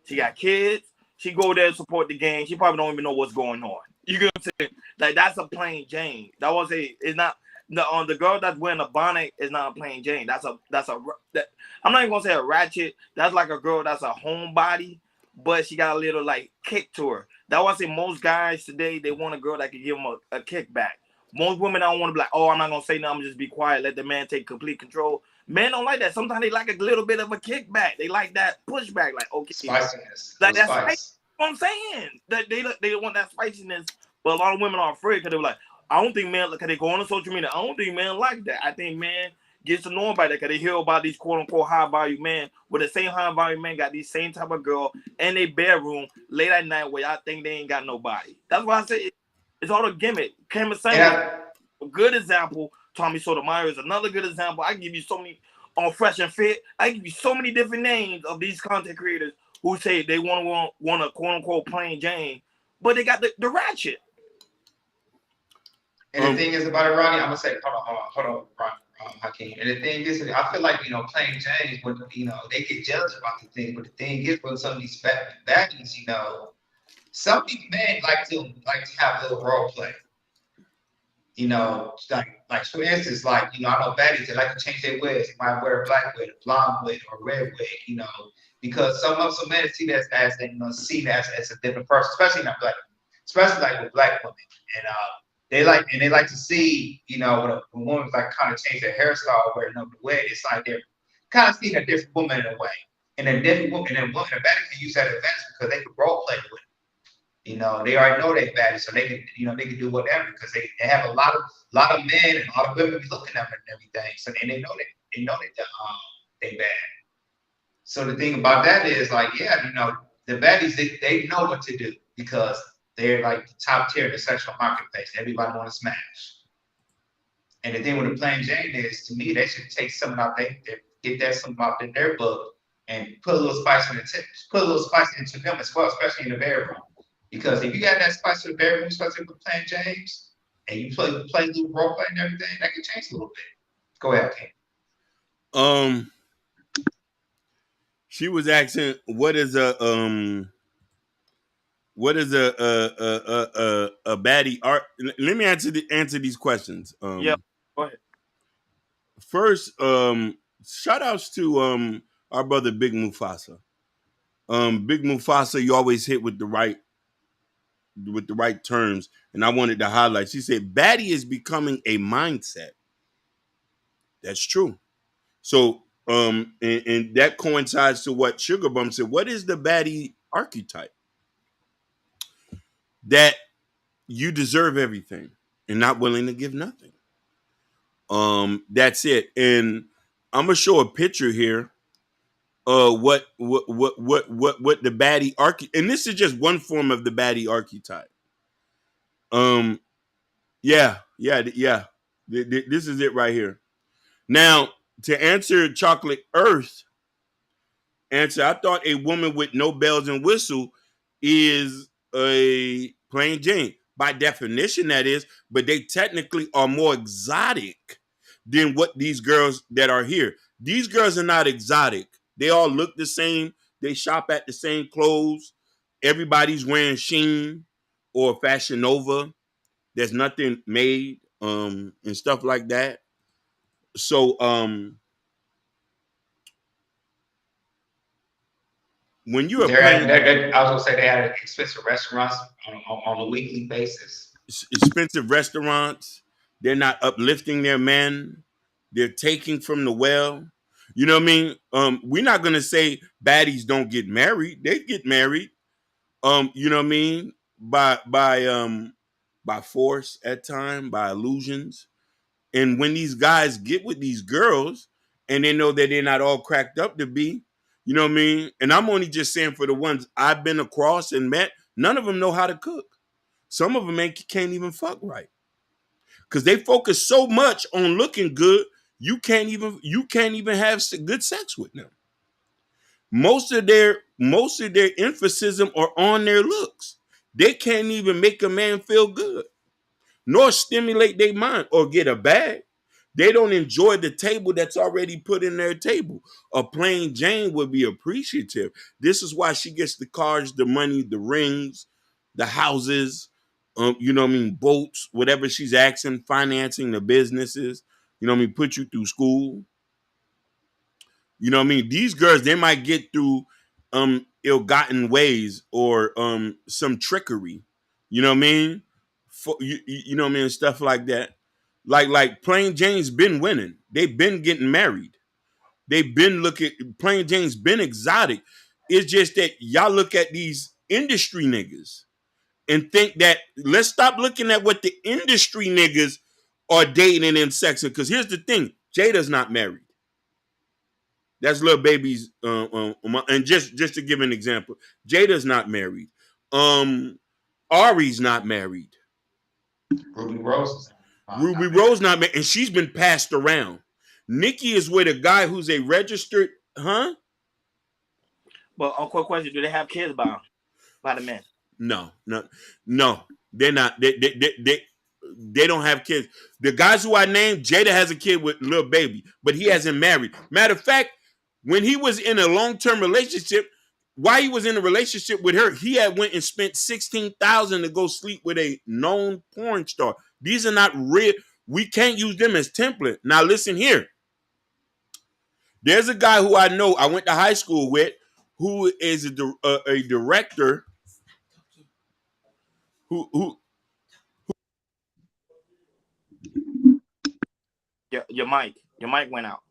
She got kids. She go there to support the game. She probably don't even know what's going on. You get what I'm saying? Like, that's a plain Jane. It's not the girl that's wearing a bonnet is not a plain Jane. I'm not even gonna say a ratchet. That's like a girl that's a homebody, but she got a little like kick to her. That's why I say most guys today, they want a girl that can give them a kickback. Most women don't want to be like, oh, I'm not gonna say nothing, I'm just be quiet, let the man take complete control. Men don't like that. Sometimes they like a little bit of a kickback. They like that pushback, like, okay, spiciness. Like that's spice. What I'm saying. That they want that spiciness, but a lot of women are afraid because they're like, I don't think men, because they go on social media, I don't think men like that. I think men gets to know about that because they hear about these quote unquote high value men, but the same high value men got these same type of girl in their bedroom late at night where I think they ain't got nobody. That's why I say it's all a gimmick. Kim is saying a good example. Tommy Sotomayor is another good example. I can give you so many on Fresh and Fit. I can give you so many different names of these content creators who say they want a quote unquote plain Jane, but they got the ratchet. And the thing is about it, Ronnie, I'm gonna say, hold on, Ronnie, Hakeem. And the thing is, I feel like plain Janes, when they get jealous about the thing, but the thing is, with some of these baddies, some people men like to have a little role play. Like for instance, like I know baddies that like to change their wigs. They might wear a black wig, a blonde wig, or a red wig. Because some men see that as seen as a different person, especially not black, especially like with black women, and they like to see when a woman like kind of change their hairstyle, wear the wig. It's like they're kind of seeing a different woman in a way, and a different woman, and a baddie can use that advantage because they can role play with it. They already know they're baddie, so they can they can do whatever because they have a lot of men and a lot of women be looking at them and everything. So and they know that they bad. So the thing about that is like, the baddies they know what to do because they're like the top tier in the sexual marketplace. Everybody want to smash. And the thing with the plain Jane is, to me, they should take something out get that something out in their book and put a little spice into them as well, especially in the bedroom. Because if you got that spice in the bedroom, especially with plain James, and you play a little role play and everything, that can change a little bit. Go ahead, King. She was asking, what is a baddie art? Let me answer these questions. Yeah, go ahead. First, shout outs to our brother Big Mufasa. Big Mufasa, you always hit with the right terms, and I wanted to highlight. She said, "Baddie is becoming a mindset." That's true. So, and that coincides to what Sugar Bum said. What is the baddie archetype? That you deserve everything and not willing to give nothing. That's it. And I'm gonna show a picture here. What the baddie archetype, and this is just one form of the baddie archetype. Yeah. This is it right here. Now, to answer Chocolate Earth, answer, I thought a woman with no bells and whistle is a plain Jane. By definition, that is, but they technically are more exotic than what these girls that are here. These girls are not exotic. They all look the same. They shop at the same clothes. Everybody's wearing Shein or Fashion Nova. There's nothing made and stuff like that. So when you're I was gonna say they had expensive restaurants on a weekly basis. Expensive restaurants, they're not uplifting their men. They're taking from the well. You know what I mean? We're not gonna say baddies don't get married. They get married. You know what I mean? By force at time, by illusions. And when these guys get with these girls and they know that they're not all cracked up to be, you know what I mean? And I'm only just saying for the ones I've been across and met, none of them know how to cook. Some of them can't even fuck right. Because they focus so much on looking good, you can't even have good sex with them. Most of their emphasis are on their looks. They can't even make a man feel good, nor stimulate their mind or get a bag. They don't enjoy the table that's already put in their table. A plain Jane would be appreciative. This is why she gets the cars, the money, the rings, the houses, you know what I mean, boats, whatever she's asking, financing the businesses, you know what I mean, put you through school. You know what I mean? These girls, they might get through ill-gotten ways or some trickery. You know what I mean? You know what I mean? Stuff like that. Like Plain Jane's been winning. They've been getting married. They've been Plain Jane's been exotic. It's just that y'all look at these industry niggas and think that let's stop looking at what the industry niggas are dating and sexing. Because here's the thing: Jada's not married. That's Lil Baby's. And just to give an example, Jada's not married. Ari's not married. Ruby Rose not married, and she's been passed around. Nikki is with a guy who's a registered, huh? But a quick question: do they have kids by the men? No, they're not. They don't have kids. The guys who I named, Jada has a kid with Lil Baby, but he hasn't married. Matter of fact, when he was in a long-term relationship, while he was in a relationship with her, he had went and spent $16,000 to go sleep with a known porn star. These are not real. We can't use them as template. Now listen here. There's a guy who I know I went to high school with who is a director who your mic went out.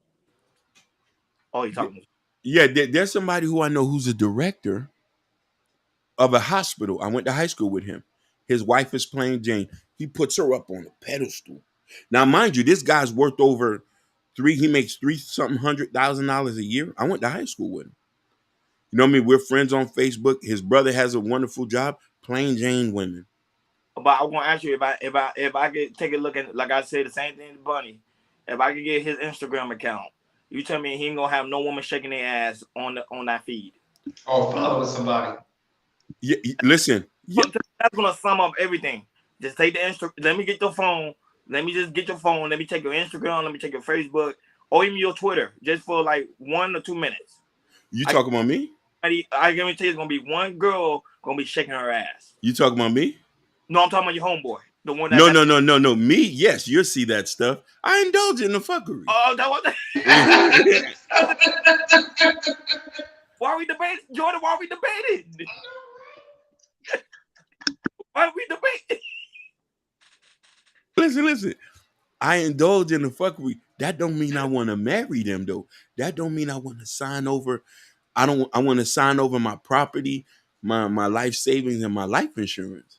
Oh, you're talking. Yeah, there's somebody who I know who's a director of a hospital. I went to high school with him. His wife is Plain Jane. He puts her up on a pedestal. Now, mind you, this guy's worth over he makes $300,000 a year. I went to high school with him. You know what I mean? We're friends on Facebook. His brother has a wonderful job. Plain Jane women. But I want to ask you if I could take a look at, like I said, the same thing to Bunny. If I could get his Instagram account, you tell me he ain't gonna have no woman shaking their ass on that feed. Oh, following somebody. Yeah, listen. Yeah. That's gonna sum up everything. Just take the Instagram. Let me get your phone. Let me just get your phone. Let me take your Instagram. Let me take your Facebook, or even your Twitter, just for like 1 or 2 minutes. You talking about me? I can tell you, it's gonna be one girl gonna be shaking her ass. You talking about me? No, I'm talking about your homeboy. The one that No. Me, yes, you'll see that stuff. I indulge in the fuckery. Oh, that was Why are we debating, Jordan? Why are we debating? Why are we debating? Listen. I indulge in the fuckery. That don't mean I want to marry them, though. That don't mean I want to sign over. I want to sign over my property, my life savings, and my life insurance.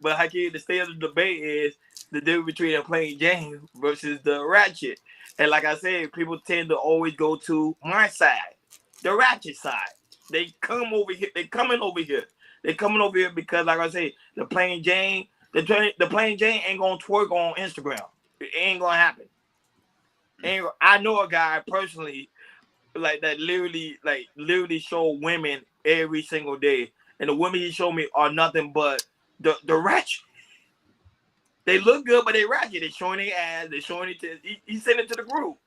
But Hakeem, the state of the debate is the difference between a Plain Jane versus the ratchet. And like I said, people tend to always go to my side, the ratchet side. They come over here. They coming over here. They coming over here because, like I said, the Plain Jane, the Plain Jane ain't gonna twerk on Instagram. It ain't gonna happen. And I know a guy personally, like that literally show women every single day, and the women he showed me are nothing but the ratchet. They look good, but they ratchet. They showing their ass. They showing it to. He sent it to the group.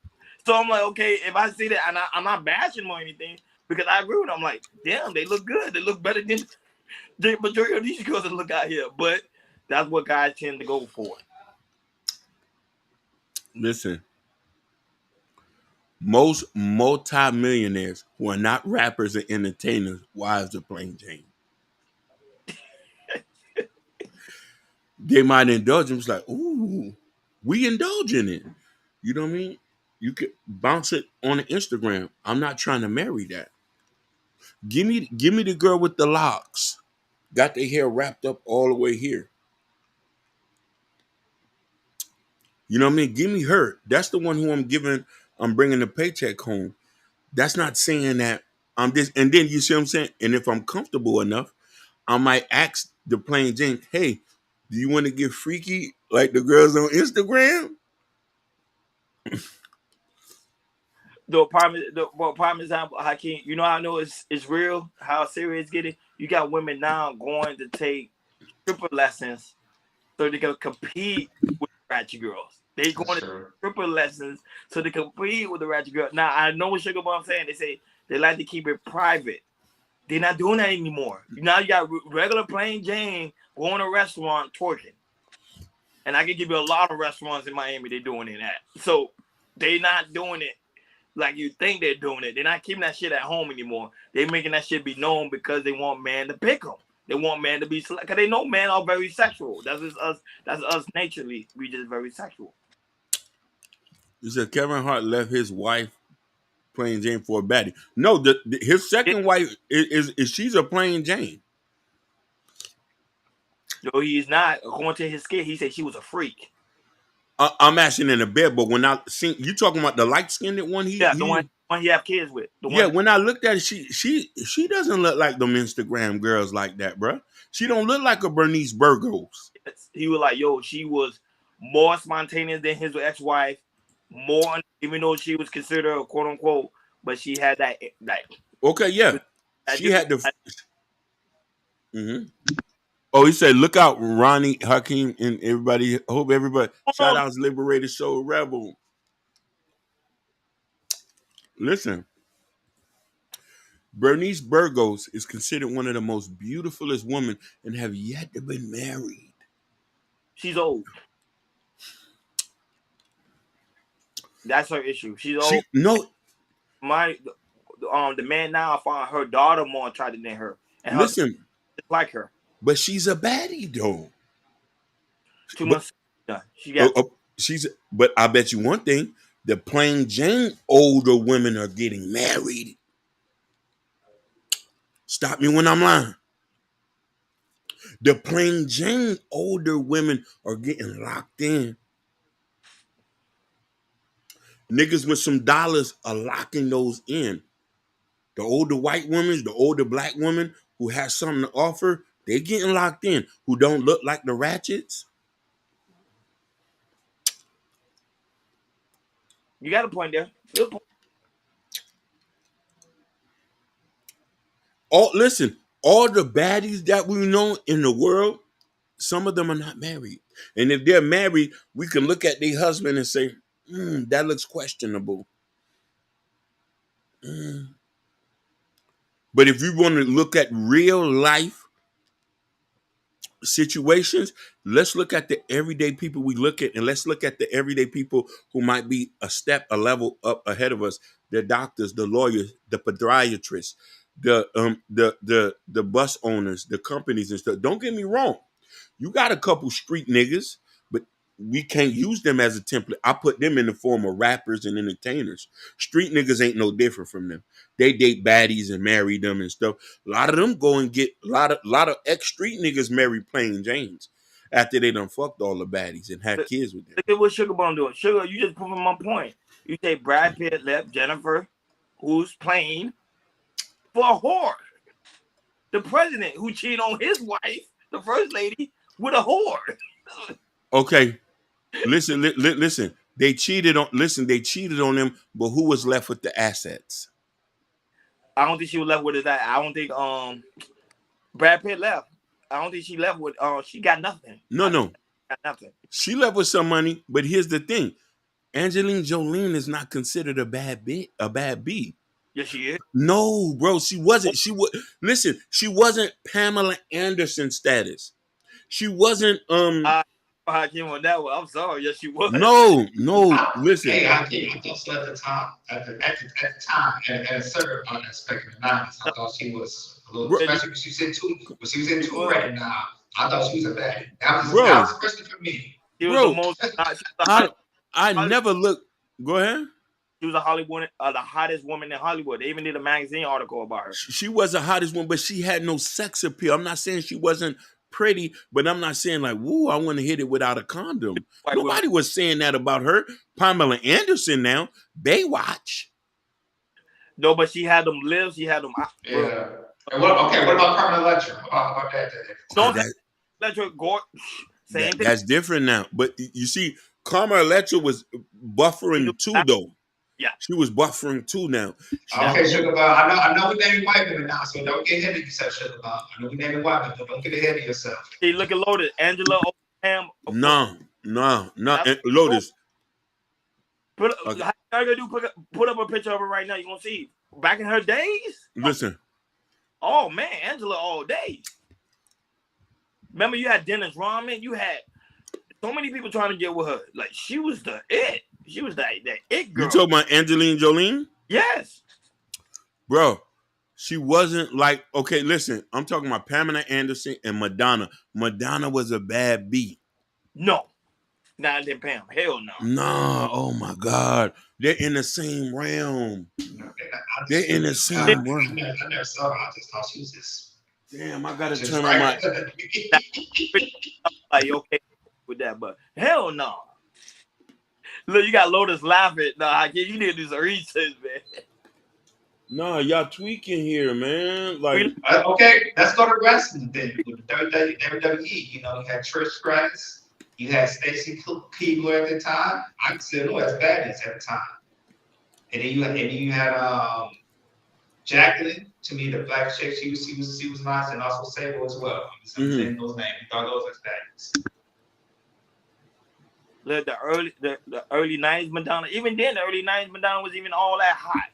So I'm like, okay, if I see that, and I'm not bashing them or anything, because I agree with them. I'm like, damn, they look good. They look better than the majority of these girls that look out here. But that's what guys tend to go for. Listen, most multi-millionaires who are not rappers and entertainers, wives are plain Jane. They might indulge them. It's like, ooh, we indulge in it. You know what I mean? You could bounce it on the Instagram. I'm not trying to marry that. Give me the girl with the locks. Got their hair wrapped up all the way here. You know what I mean? Give me her. That's the one who I'm bringing the paycheck home. That's not saying that I'm this. And then you see what I'm saying? And if I'm comfortable enough, I might ask the plain Jane, hey, do you want to get freaky like the girls on Instagram? The prime example, Hakeem, you know how I know it's real, how serious it's getting? You got women now going to take stripper lessons so they can compete with ratchet girls. They going to stripper lessons so they compete with the ratchet girls. Now, I know what Sugar Bomb saying. They say they like to keep it private. They're not doing that anymore. Now you got regular plain Jane going to a restaurant twerking. And I can give you a lot of restaurants in Miami they're doing it at. So they not doing it like you think they're doing it. They're not keeping that shit at home anymore. They're making that shit be known because they want man to pick them. They want man to be because they know men are very sexual. That's just us. That's us naturally. We just very sexual. You said Kevin Hart left his wife plain Jane for a baddie. No, his second wife is she's a plain Jane. No, he's not. According to his skit, he said she was a freak. I'm asking in the bed, but when I seen you talking about the light skinned one, the one he have kids with. When I looked at it, she doesn't look like them Instagram girls like that, bro. She don't look like a Bernice Burgos. He was like, yo, she was more spontaneous than his ex-wife, more, even though she was considered a quote unquote, but she had that like. Okay, yeah, she had the. Mm-hmm. Oh, he said, look out, Ronnie, Hakeem, and everybody. Hope everybody. Shout out to Liberated Soul Rebel. Listen, Bernice Burgos is considered one of the most beautifulest women and have yet to be married. She's old. That's her issue. She's old. The man now I found her daughter more attractive than her. And listen, just like her. But she's a baddie though. Too much. She got. But I bet you one thing: the plain Jane older women are getting married. Stop me when I'm lying. The plain Jane older women are getting locked in. Niggas with some dollars are locking those in. The older white women, the older black women who have something to offer, they getting locked in. Who don't look like the ratchets. You got a point there. Good point. Listen, all the baddies that we know in the world, some of them are not married. And if they're married, we can look at their husband and say, that looks questionable. But if you want to look at real life situations, let's look at the everyday people we look at, and let's look at the everyday people who might be a level up ahead of us. The doctors, the lawyers, the podiatrists, the bus owners, the companies and stuff. Don't get me wrong. You got a couple street niggas, but we can't use them as a template. I put them in the form of rappers and entertainers. Street niggas ain't no different from them. They date baddies and marry them and stuff. A lot of them go and get a lot of ex-street niggas marry plain Janes after they done fucked all the baddies and had kids with them. Look at what Sugar Bomb doing. Sugar, you just proving my point. You say Brad Pitt left Jennifer, who's plain, for a whore. The president who cheated on his wife, the first lady, with a whore. Okay, listen. They cheated on. Listen, they cheated on him, but who was left with the assets? I don't think she was left with his. I don't think Brad Pitt left. I don't think she left with. She got nothing. No. Got nothing. She left with some money, but here's the thing: Angelina Jolie is not considered a bad B. Yes, she is. No, bro, she wasn't. Listen. She wasn't Pamela Anderson status. She wasn't. I came on that one. I'm sorry. Yes, she was. No. Listen. Hey, I thought so at the time. At the time, and a certain aspect of the 90s, I thought she was a little, especially when she was in two right now. I thought she was a baddie. That was especially for me. She was the most. I never looked. Go ahead. She was a Hollywood, the hottest woman in Hollywood. They even did a magazine article about her. She was the hottest one, but she had no sex appeal. I'm not saying she wasn't pretty, but I'm not saying like, woo, I want to hit it without a condom. Nobody was saying that about her. Pamela Anderson now, Baywatch. No, but she had them lips. She had them. Yeah. What about Carmen Electra? About that? Electra, same thing. That's different now. But you see, Carmen Electra was buffering too, though. Yeah, she was buffering too now. Okay, Sugar Bob. I know we naming white women now, so don't get ahead of yourself, Sugar Bob. I know we naming white women, but don't get ahead of yourself. Hey, look at Lotus. Angela Oldham. No. Lotus. How you gonna do? Put up a picture of her right now. You gonna see back in her days. Listen. Oh man, Angela all day. Remember, you had Dennis Rodman. You had so many people trying to get with her. Like she was the it. She was that it girl. You talking about Angelina Jolie? Yes. Bro, she wasn't like, okay, listen, I'm talking about Pamela Anderson and Madonna. Madonna was a bad B. No. Not than Pam. Hell no. No, oh my God. They're in the same realm. They're in the same realm. I never saw her. I just thought she was just. Damn, I gotta turn on my. Like, okay with that, but hell no. Look, you got Lotus laughing. Nah, you need to do some research, man. Nah, y'all tweaking here, man. Like, okay, let's go to wrestling then. With the WWE, you know, you had Trish Stratus, you had Stacy Keibler at the time. I consider them as baddies at the time. And then you had Jacqueline. To me, the black chick, she was nice, and also Sable as well. I'm saying those names. You thought those as baddies. Look, the early 90s Madonna, even then the early 90s Madonna was even all that hot.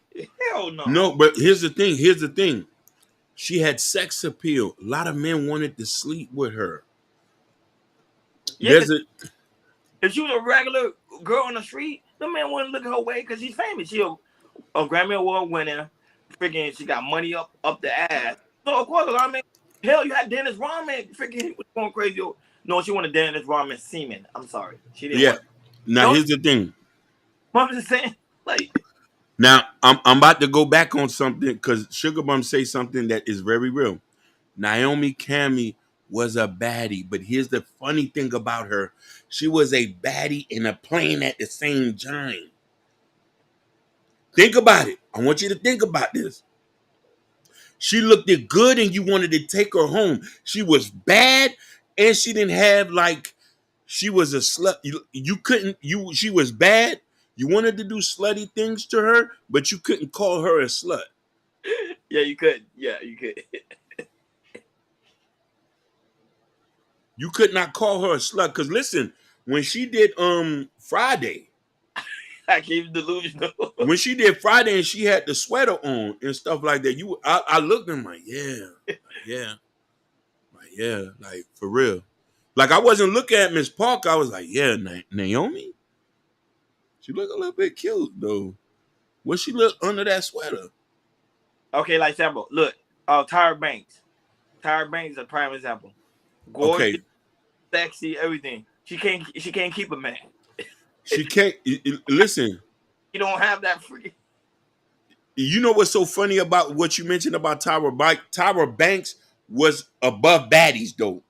Hell no. No, but here's the thing. She had sex appeal. A lot of men wanted to sleep with her. Yeah, if she was a regular girl on the street, the man wouldn't look her way because she's famous. She a Grammy Award winner. Freaking, she got money up the ass. So of course, I mean, hell, you had Dennis Rodman. Freaking was going crazy. No, she wanted Dennis Rodman semen. I'm sorry, she didn't. Yeah. Now here's the thing. I'm just saying, like. Now I'm about to go back on something because Sugar Bum say something that is very real. Naomi Campbell was a baddie, but here's the funny thing about her: she was a baddie and a plane at the same time. Think about it. I want you to think about this. She looked it good and you wanted to take her home. She was bad and she didn't have like, she was a slut. She was bad. You wanted to do slutty things to her, but you couldn't call her a slut. Yeah, you could. Yeah, you could. You could not call her a slut. Because listen, when she did Friday. I keep delusional. When she did Friday and she had the sweater on and stuff like that, I looked at her like, like for real. Like I wasn't looking at Miss Park. I was like, yeah, Naomi. She looked a little bit cute though. What she look under that sweater? Okay, like example. Look, Tyra Banks. Tyra Banks is a prime example. Gorgeous, sexy, everything. She can't keep a man. She can't listen. You don't have that free. You know what's so funny about what you mentioned about Tyra Banks? Tyra Banks was above baddies though.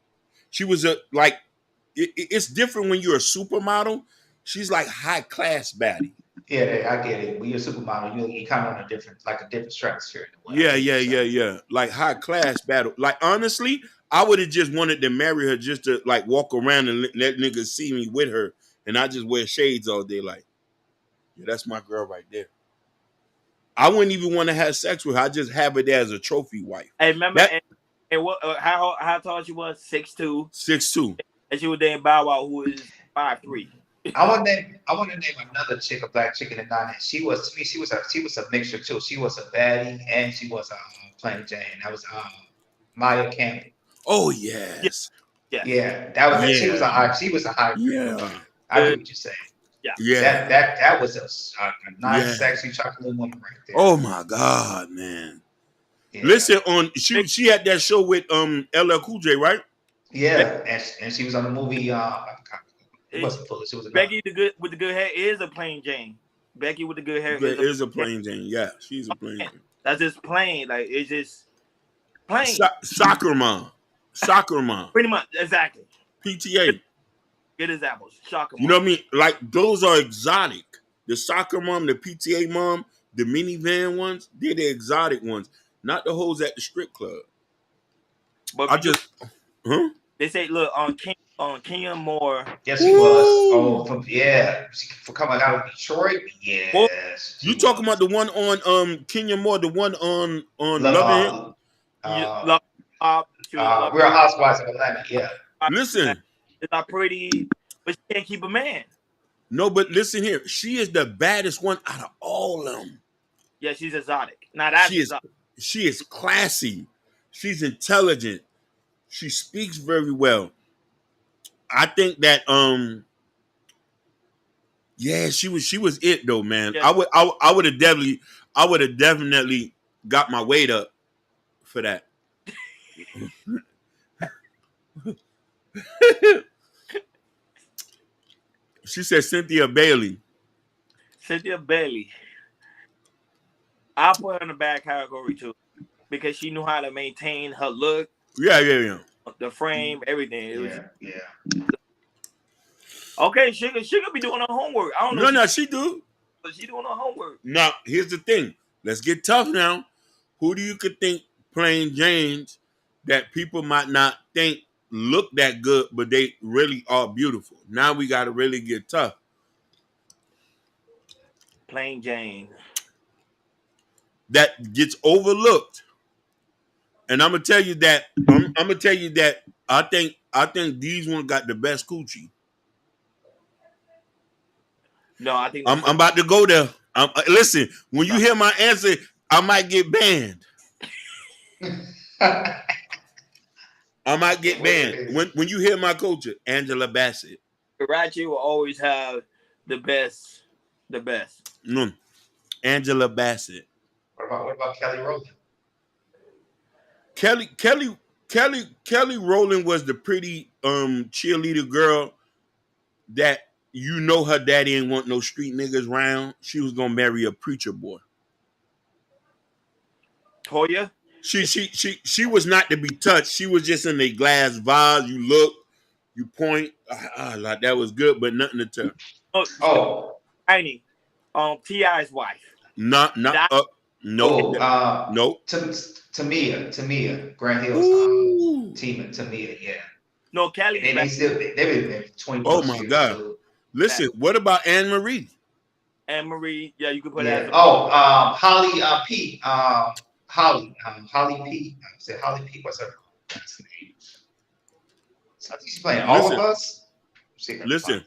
She was it's different when you're a supermodel. She's like high class baddie. Yeah, I get it. When you're a supermodel, you kind of on a different stratosphere. Yeah. Like high class battle. Like honestly, I would have just wanted to marry her just to like walk around and let niggas see me with her and I just wear shades all day. Like, yeah, that's my girl right there. I wouldn't even want to have sex with her. I just have it there as a trophy wife. Hey, remember That and what? How tall she was? 6'2". 6'2". And she was dating Bow Wow, who is 5'3". I want to name another chick, a black chick in the 90s. She was to me, she was a mixture too. She was a baddie and she was a plain Jane. That was Maya Campbell. Oh yes. Yeah, that was it. She was a hybrid. Yeah. I get what you're saying. Yeah. That was a nice, sexy chocolate woman right there. Oh my God, man. Yeah. Listen, she had that show with LL Cool J, right? Yeah, and she was on the movie. It wasn't Fuller. It was Becky with the good hair is a plain Jane. Becky with the good hair is a plain Jane. Yeah, she's a plain Jane. That's just plain. Like, it's just plain. Soccer mom. Pretty much, exactly. PTA. Good examples. Soccer mom. You know what I mean? Like, those are exotic. The soccer mom, the PTA mom, the minivan ones, they're the exotic ones, not the hoes at the strip club. But they say, look, on Kenya Moore. Yes, she was. Oh, for coming out of Detroit. Yes. You talking about the one on Kenya Moore, the one on Love Real Housewives of Atlanta. Yeah. Listen, it's not pretty, but she can't keep a man. No, but listen here. She is the baddest one out of all of them. Yeah, she's exotic. Now that's exotic. She is classy. She's intelligent. She speaks very well. I think that she was it though, man. Yeah. I would have definitely got my weight up for that. She said Cynthia Bailey. I'll put her in the bad category too, because she knew how to maintain her look. Yeah. The frame, everything. Okay, she could be doing her homework. I don't know. No, she do. But she doing her homework. Now, here's the thing. Let's get tough now. Who do you could think plain Janes that people might not think look that good, but they really are beautiful? Now we got to really get tough. Plain Jane. That gets overlooked. And I'm gonna tell you that. I think these ones got the best coochie. No, I think I'm about to go there. Listen, when you hear my answer, I might get banned. I might get banned. When you hear my culture, Angela Bassett. Karachi will always have the best. No, Angela Bassett. What about Kelly Rowland? Kelly Rowland was the pretty cheerleader girl that her daddy ain't want no street niggas around. She was gonna marry a preacher boy. Toya? She was not to be touched. She was just in a glass vase. You look, you point, like that was good, but nothing to touch. Tiny. T.I.'s wife. No. Tamia, Grant Hill's Tamia, yeah. No, Kelly. They've been 20. Oh my God! Listen, what about Anne Marie? Anne Marie, yeah, you could put that. Holly P. Holly P. I said Holly P. What's her name? So I think she's playing All of Us. Listen,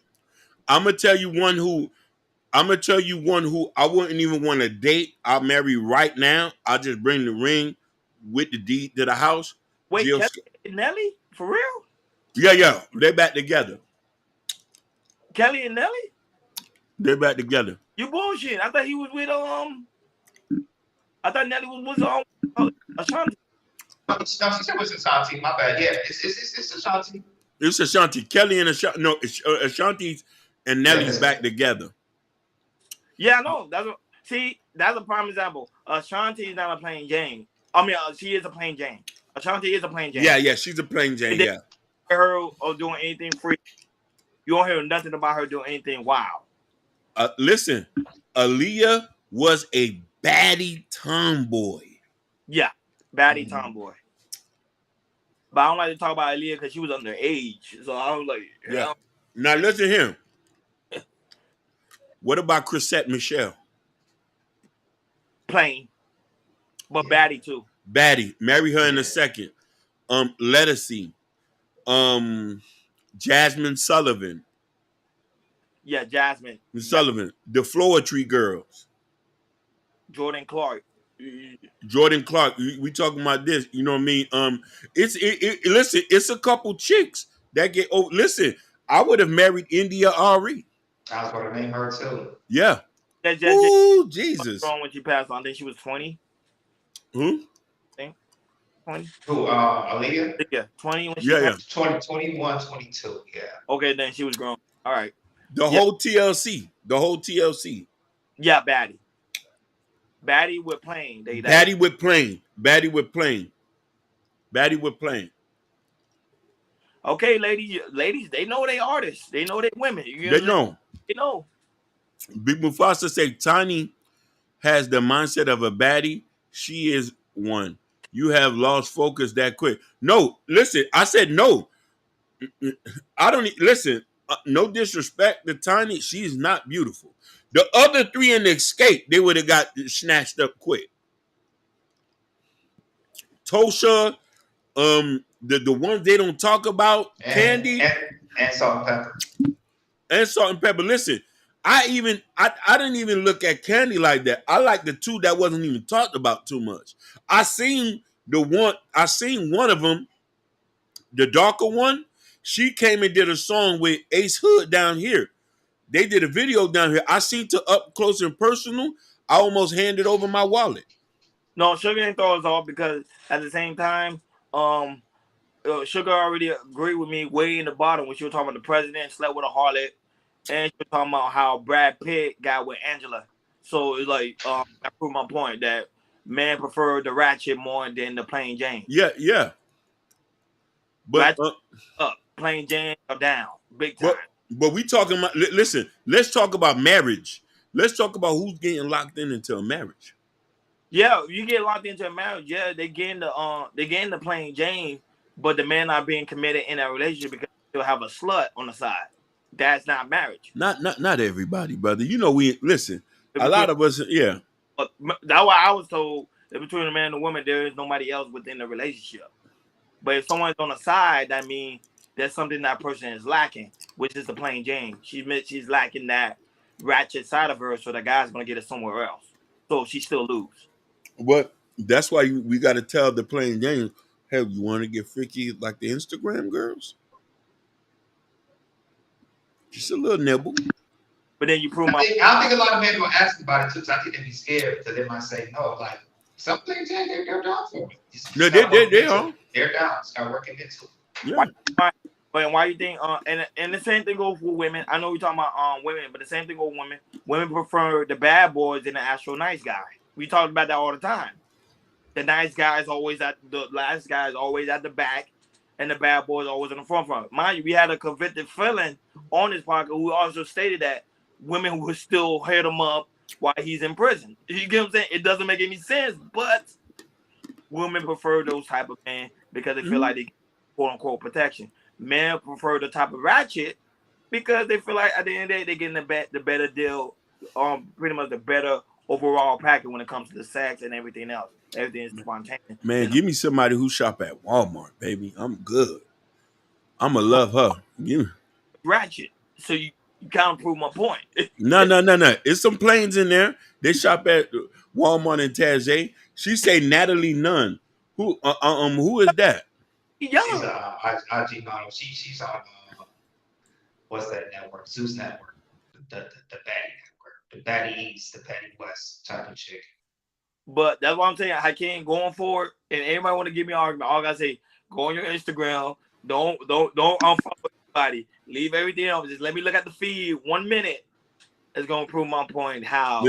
I'm gonna tell you one who I wouldn't even want to date. I'll marry right now. I'll just bring the ring with the deed to the house. Wait, Kelly and Nelly? For real? Yeah. They're back together. Kelly and Nelly? They're back together. You bullshit. I thought he was with I thought Nelly was Ashanti. No, she said it was Ashanti. My bad. Yeah, it's Ashanti. It's Ashanti. Kelly and Ashanti. No, Ashanti's and Nelly's back together. Yeah, I know. That's a prime example. Ashanti is not a plain Jane. I mean, she is a plain Jane. Ashanti is a plain Jane. Yeah, she's a plain Jane. Yeah. Her or doing anything free. You don't hear nothing about her doing anything wild. Listen, Aaliyah was a baddie tomboy. Yeah, baddie tomboy. But I don't like to talk about Aaliyah because she was underage. So I was like, yeah. Now listen here. What about Chrisette Michelle? Plain, but Baddy too. Baddy, marry her in a second. Lettucey. Jasmine Sullivan. Yeah, Jasmine. Sullivan. The Floetry Girls. Jordan Clark. Jordan Clark. We talking about this. You know what I mean? Listen, it's a couple chicks that get. Oh, listen, I would have married India Ari. I was going to name her too. Yeah. Ooh, Jesus. What's wrong when she passed on? I think she was 20. Who? I think 20. Who? Aaliyah? Yeah, 20 when she Yeah, passed. 20, 21, 22. Yeah. Okay, then she was grown. All right. The whole TLC. The whole TLC. Yeah, Baddy. Baddy with Plain. Baddy with Plain. Baddy with Plain. Baddy with Plain. Okay, ladies, they know they artists. They know they women. They know. They know. Big Mufasa say Tiny has the mindset of a baddie. She is one. You have lost focus that quick. No, listen. I said no. I don't listen. No disrespect to Tiny. She's not beautiful. The other three in the escape, they would have got snatched up quick. Tosha, the ones they don't talk about, Candy, and Salt and Pepper. And Salt and Pepper. Listen, I didn't even look at Candy like that. I like the two that wasn't even talked about too much. I seen one of them, the darker one. She came and did a song with Ace Hood down here. They did a video down here. I seen to up close and personal. I almost handed over my wallet. No, Sugar didn't throw us off because at the same time, Sugar already agreed with me way in the bottom when she was talking about the president slept with a harlot, and she was talking about how Brad Pitt got with Angela. So it's like I proved my point that men prefer the ratchet more than the plain Jane. Yeah. But plain Jane are down big time. But we talking about. Listen, let's talk about marriage. Let's talk about who's getting locked into a marriage. Yeah, you get locked into a marriage. Yeah, they getting the plain Jane, but the man not being committed in a relationship because they'll have a slut on the side. That's not marriage. Not everybody, brother. You know, we listen. A lot of us, yeah. But that's why I was told that between a man and a woman, there is nobody else within the relationship. But if someone's on the side, that means there's something that person is lacking, which is the plain Jane. She's lacking that ratchet side of her, so the guy's gonna get it somewhere else. So she still lose. But that's why we got to tell the plain Jane, hey, you want to get freaky like the Instagram girls? Just a little nibble. But then you prove I don't think a lot of men will ask about it too, because I think they'd be scared because they might say no. Like some things, they're down for it. No, they are. They're down. Start working into it. Yeah. Why you think? And the same thing goes for women. I know we're talking about women, but the same thing goes for women. Women prefer the bad boys than the actual nice guy. We talk about that all the time. The nice guy is always the last guy is always at the back, and the bad boy is always in the front. Mind you, we had a convicted felon on this podcast who also stated that women would still hit him up while he's in prison. You get what I'm saying? It doesn't make any sense, but women prefer those type of men because they feel like they get quote unquote protection. Men prefer the type of ratchet because they feel like at the end of the day they're getting the better deal, pretty much the better overall package when it comes to the sex and everything else. Everything is spontaneous. Man, give me somebody who shop at Walmart, baby. I'm good. I'ma love her. Ratchet. So you kind of prove my point. No. It's some planes in there. They shop at Walmart and Tajay. She say Natalie Nunn. Who is that? She's IG model. She's on what's that network? Zeus Network. The Baddy Network. The Baddies, the Baddy West type of chick. But that's what I'm saying. I can't going forward, and everybody want to give me an argument. All I gotta say, go on your Instagram. Don't unfollow anybody. Leave everything else. Just let me look at the feed 1 minute. It's gonna prove my point. How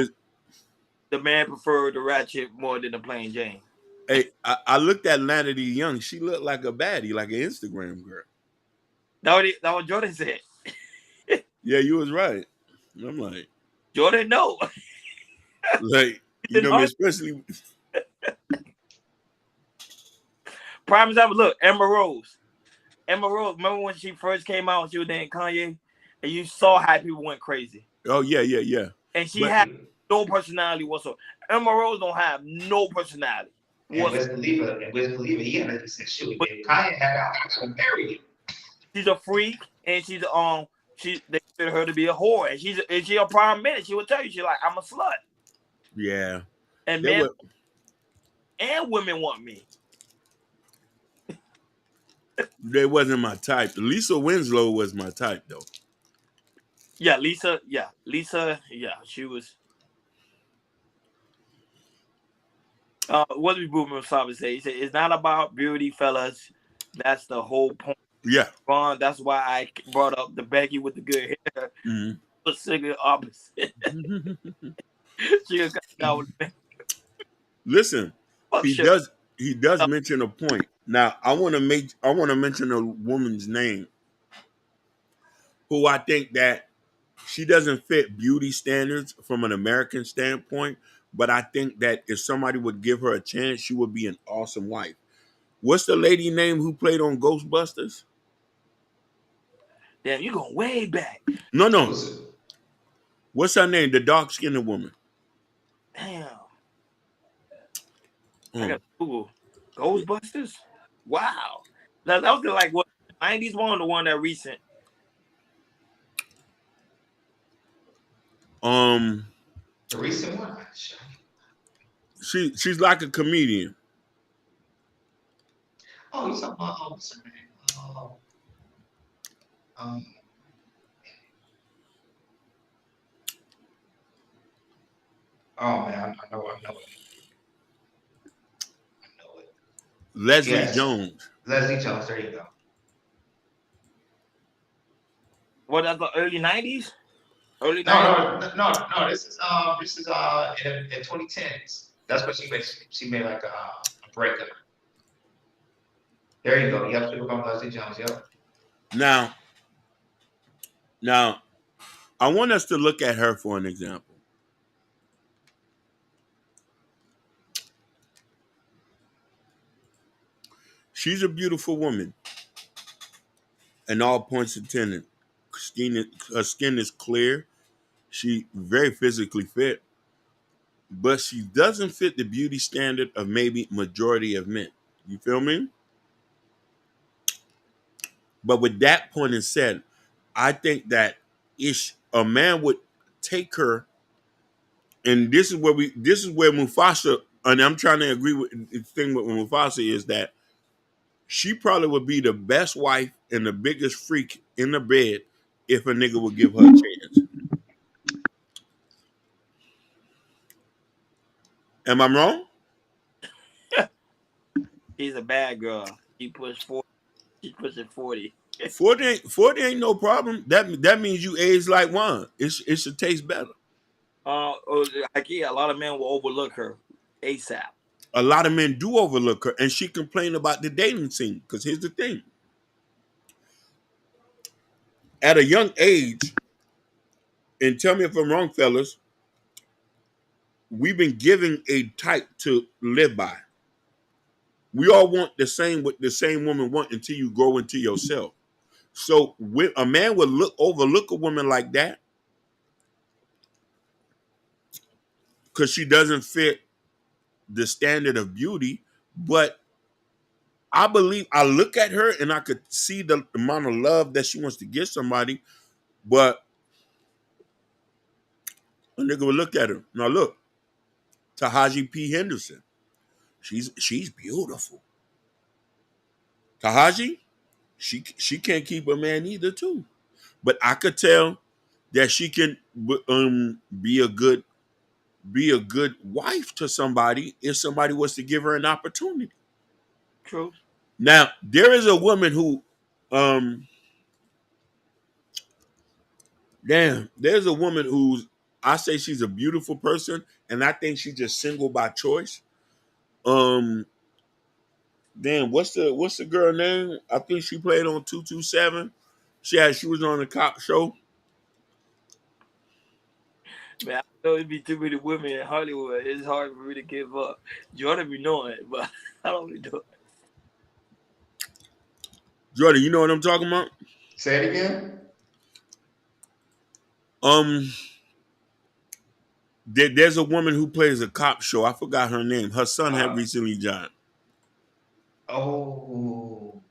the man preferred the ratchet more than the plain Jane. Hey, I looked at Natalie Young. She looked like a baddie, like an Instagram girl. That what Jordan said. Yeah, you was right. I'm like, Jordan, no. Like, you know, especially prime example. Look, Emma Rose. Remember when she first came out? She was dating Kanye, and you saw how people went crazy. Oh yeah. And she But had no personality whatsoever. Emma Rose don't have no personality. And Wiz Khalifa, he had a decent shoot. If Kanye had out, I would marry him. She's a freak, and they consider her to be a whore, and she's a prime minute. She would tell you, she's like, I'm a slut, yeah, and they men were, and women want me. they wasn't my type. Lisa Winslow was my type though. Yeah, Lisa. She was. What did Boomer Saba say? He said, "It's not about beauty, fellas. That's the whole point." Yeah. Ron, that's why I brought up the Becky with the good hair. The single opposite. She got down with Listen, Fuck he shit. does mention a point. Now I want to mention a woman's name who I think that she doesn't fit beauty standards from an American standpoint, but I think that if somebody would give her a chance, she would be an awesome wife. What's the lady name who played on Ghostbusters? Damn, you going way back. No. What's her name? The dark-skinned woman. Damn. I got Google. Ghostbusters? Wow. That was like what 90s one or the one that recent? The recent one. She's like a comedian. Oh, you talking about what's her name? Oh man, I know it. Leslie Jones. Leslie Jones. There you go. What? That's the early 90s. Early 90s? No. This is in 2010s. That's what she made like a breakup. There you go. Yep, she was on Leslie Jones. Yep. Now, I want us to look at her for an example. She's a beautiful woman in all points of tenant. Her skin is clear. She very physically fit, but she doesn't fit the beauty standard of maybe majority of men. You feel me? But with that point in said, I think that if a man would take her, and this is where Mufasa, and I'm trying to agree with the thing with Mufasa is that she probably would be the best wife and the biggest freak in the bed if a nigga would give her a chance. Am I wrong? She's a bad girl. She pushed 40. She's pushing 40. 40 ain't no problem. That means you age like wine. It should taste better. A lot of men will overlook her ASAP. A lot of men do overlook her, and she complained about the dating scene. Because here's the thing: at a young age, and tell me if I'm wrong, fellas, we've been given a type to live by. We all want the same what the same woman want until you grow into yourself. So when a man would overlook a woman like that because she doesn't fit the standard of beauty, but I believe I look at her and I could see the amount of love that she wants to give somebody, but a nigga would look at her. Now look, Tahaji P. Henderson. She's beautiful. Tahaji, she can't keep a man either too. But I could tell that she can be a good wife to somebody if somebody was to give her an opportunity. True. Now, there is a woman who there's a woman who's I say she's a beautiful person, and I think she's just single by choice. What's the girl name? I think she played on 227. She was on the cop show. Man, I know it'd be too many women in Hollywood. It's hard for me to give up. Jordan be knowing it, but I don't be doing it. Jordan, you know what I'm talking about? Say it again. Um, there's a woman who plays a cop show. I forgot her name. Her son had recently died. Oh,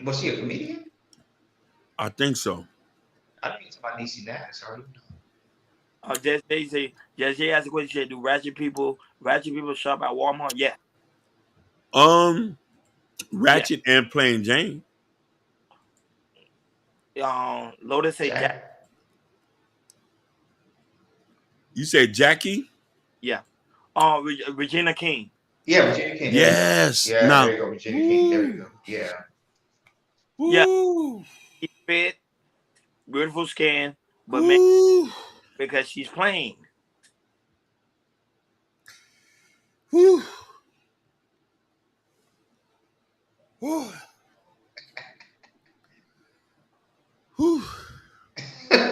was she a comedian? I think so. I don't need to talk about Niecy Nash. I already know. Just they say, just asked the question. Do ratchet people shop at Walmart? Yeah. Ratchet and Plain Jane. Lotus say Jack. You said Jackie? Yeah. Regina King. Yeah, Regina King. Yes. Yeah, Now, there you go, Regina King. There you go. Yeah. Yeah. She fit, beautiful skin, but man, because she's plain. Whew. Whew. Whew. Look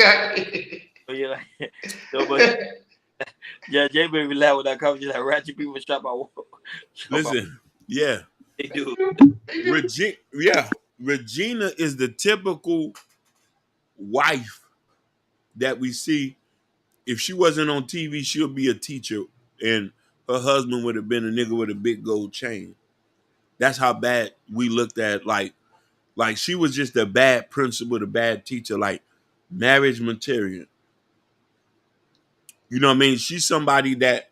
at me. So you're like, so, but yeah, Jay baby laugh with that cover. Just like ratchet people shop at Walmart. Listen, yeah. They do. Regina is the typical wife that we see. If she wasn't on TV, she'll be a teacher, and her husband would have been a nigga with a big gold chain. That's how bad we looked at. Like she was just a bad principal, a bad teacher, like marriage material. You know what I mean? She's somebody that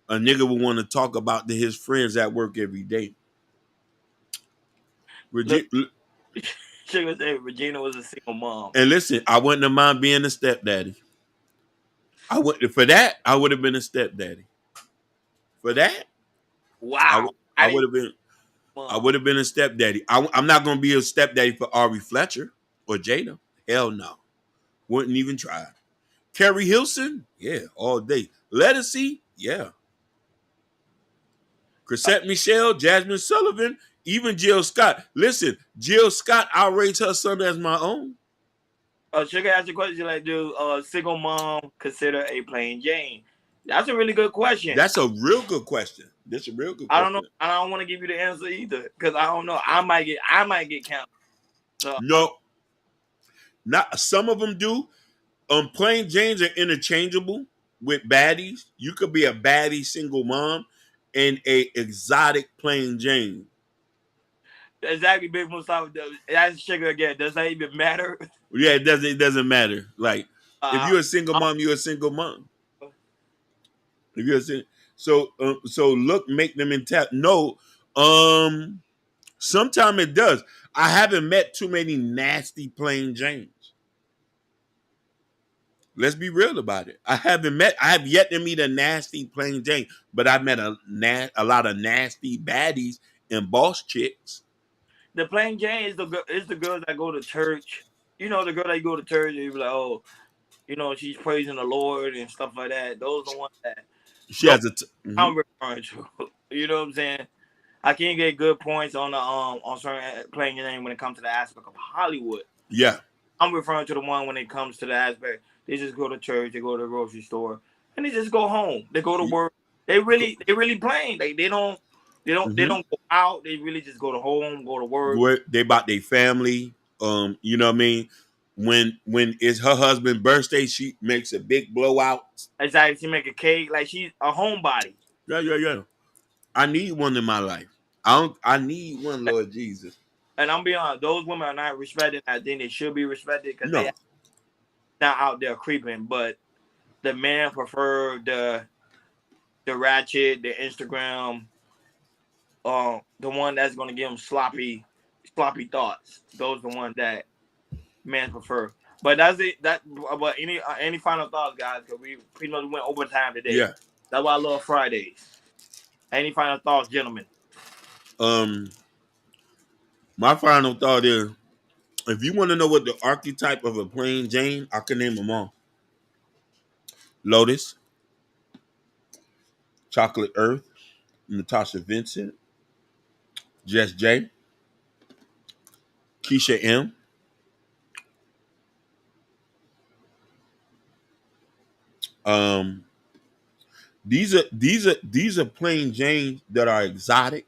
a nigga would want to talk about to his friends at work every day. She would say Regina was a single mom. And listen, I wouldn't have mind being a stepdaddy. I would have been a stepdaddy. For that, wow, I would have been. I would have been a stepdaddy. I'm not gonna be a stepdaddy for Ari Fletcher or Jada. Hell no, wouldn't even try. Carrie Hilson, yeah, all day. Lettucey, yeah. Chrisette Michelle, Jasmine Sullivan, even Jill Scott. Listen, Jill Scott, I'll raise her son as my own. Sugar asked a question like, do single mom consider a plain Jane? That's a really good question. That's a real good question. That's a real good question. I don't know. I don't want to give you the answer either because I don't know. I might get counted. So, no, not some of them do. Plain Janes are interchangeable with baddies. You could be a baddie single mom and a exotic plain Jane. Exactly, Big Mustafa. That's Sugar again. Does that even matter? Yeah, it doesn't matter. Like if you're a single mom, you're a single mom. If you're a so look, make them intact. No, sometimes it does. I haven't met too many nasty plain Janes. Let's be real about it. I have yet to meet a nasty plain Jane, but I've met a lot of nasty baddies and boss chicks. The plain Jane is the girls that go to church. You know, the girl that go to church and you be like, oh, you know, she's praising the Lord and stuff like that. Those are the ones that she has I'm referring to. You know what I'm saying? I can't get good points on the on certain plain Jane when it comes to the aspect of Hollywood. Yeah. I'm referring to the one when it comes to the aspect. They just go to church, they go to the grocery store, and they just go home. They go to work. They really plain. They don't go out. They really just go to home, go to work. They about their family. You know what I mean? When it's her husband's birthday, she makes a big blowout. Exactly. She make a cake. Like she's a homebody. Yeah. I need one in my life. I need one, Lord Jesus. And I'm being honest, those women are not respected. I think they should be respected because they're not out there creeping. But the men prefer the ratchet, the Instagram, the one that's gonna give them sloppy thoughts. Those are the ones that men prefer. But that's it. But any final thoughts, guys? Because we pretty much went overtime today. Yeah. That's why I love Fridays. Any final thoughts, gentlemen? My final thought is, if you want to know what the archetype of a plain Jane, I can name them all. Lotus, Chocolate Earth, Natasha Vincent, Jess J, Keisha M, these are plain Janes that are exotic,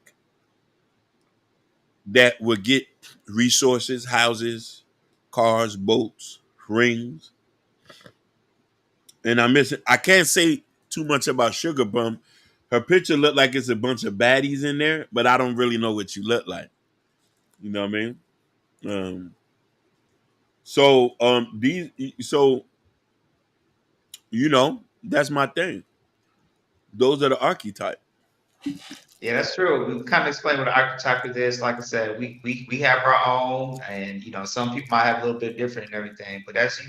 that will get resources, houses, cars, boats, rings. And I can't say too much about Sugar Bum. Her picture looked like it's a bunch of baddies in there, but I don't really know what you look like. You know what I mean? So that's my thing. Those are the archetype. Yeah, that's true. We kind of explained what an archetype is. Like I said, we have our own, and some people might have a little bit different and everything. But as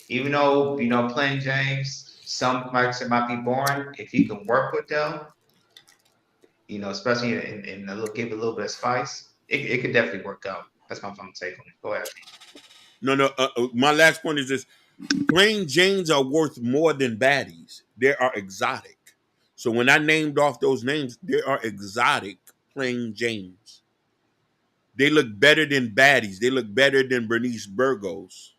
even though playing James, some might be boring. If you can work with them, especially in give it a little bit of spice, it could definitely work out. That's my fun take on it. Go ahead. No. My last point is this: plain Janes are worth more than baddies. They are exotic. So when I named off those names, they are exotic plain Janes. They look better than baddies. They look better than Bernice Burgos.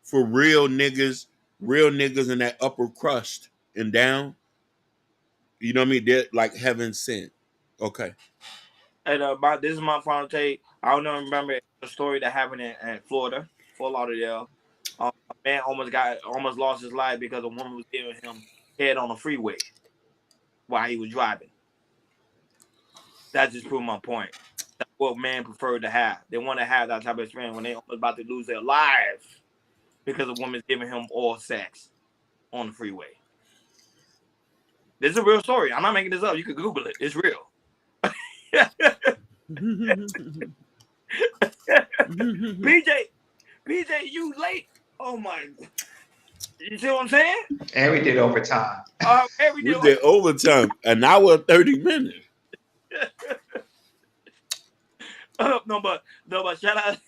For real niggas in that upper crust and down, you know what I mean? They're like heaven sent. Okay. And this is my final take. I don't remember a story that happened in Florida, Fort Lauderdale. A man almost lost his life because a woman was giving him head on the freeway while he was driving. That just proved my point. That's what men prefer to have. They want to have that type of experience when they almost about to lose their lives because a woman's giving him oral sex on the freeway. This is a real story. I'm not making this up. You can Google it. It's real. PJ, you late? Oh my! You see what I'm saying? And we did overtime. We did overtime, an hour and 30 minutes. No, but shout out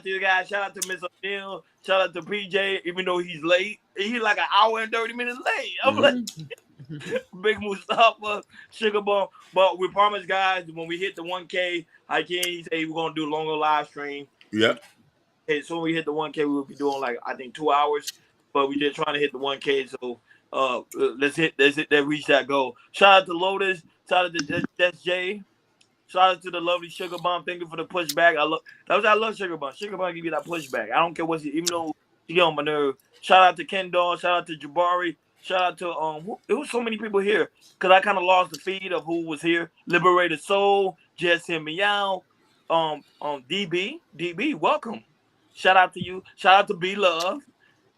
to you guys. Shout out to Miss O'Neil. Shout out to PJ. Even though he's late, he's like an hour and 30 minutes late. I'm like. Big Mustafa, Sugar Bum. But we promise, guys, when we hit the 1K, he said we're gonna do longer live stream. Yep. Okay, so when we hit the 1K, we will be doing I think 2 hours. But we just trying to hit the 1K, so let's reach that goal. Shout out to Lotus. Shout out to That's Jay. Shout out to the lovely Sugar Bum. Thank you for the pushback. I love Sugar Bum. Sugar Bum give you that pushback. I don't care even though she get on my nerve. Shout out to Ken Doll. Shout out to Jabari. Shout out to it was so many people here because I kind of lost the feed of who was here. Liberated Soul, Jess Him Meow, DB, welcome. Shout out to you. Shout out to B Love.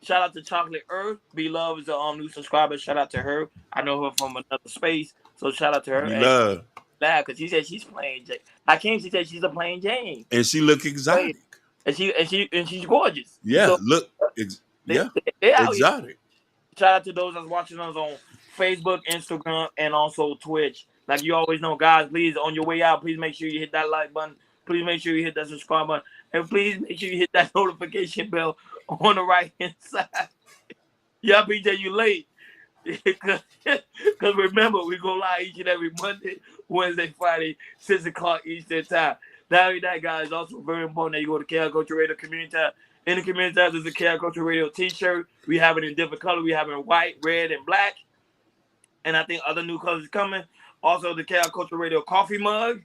Shout out to Chocolate Earth. B Love is a new subscriber. Shout out to her. I know her from another space, so shout out to her. B Love. Because she said she's playing Jane. She said she's a playing Jane. And she look exotic. And she's gorgeous. Yeah, so, look. They're exotic. Shout out to those that's watching us on Facebook, Instagram, and also Twitch. Like you always know, guys, please, on your way out, please make sure you hit that like button. Please make sure you hit that subscribe button. And please make sure you hit that notification bell on the right-hand side. Yeah, BJ, you late. Because remember, we go live each and every Monday, Wednesday, Friday, 6 o'clock Eastern time. Not only that, guys, also very important that you go to KL Culture Radio Community Tab. In the community tab, there's a KL Culture Radio t-shirt. We have it in different colors. We have it in white, red, and black. And I think other new colors coming. Also, the KL Culture Radio coffee mug.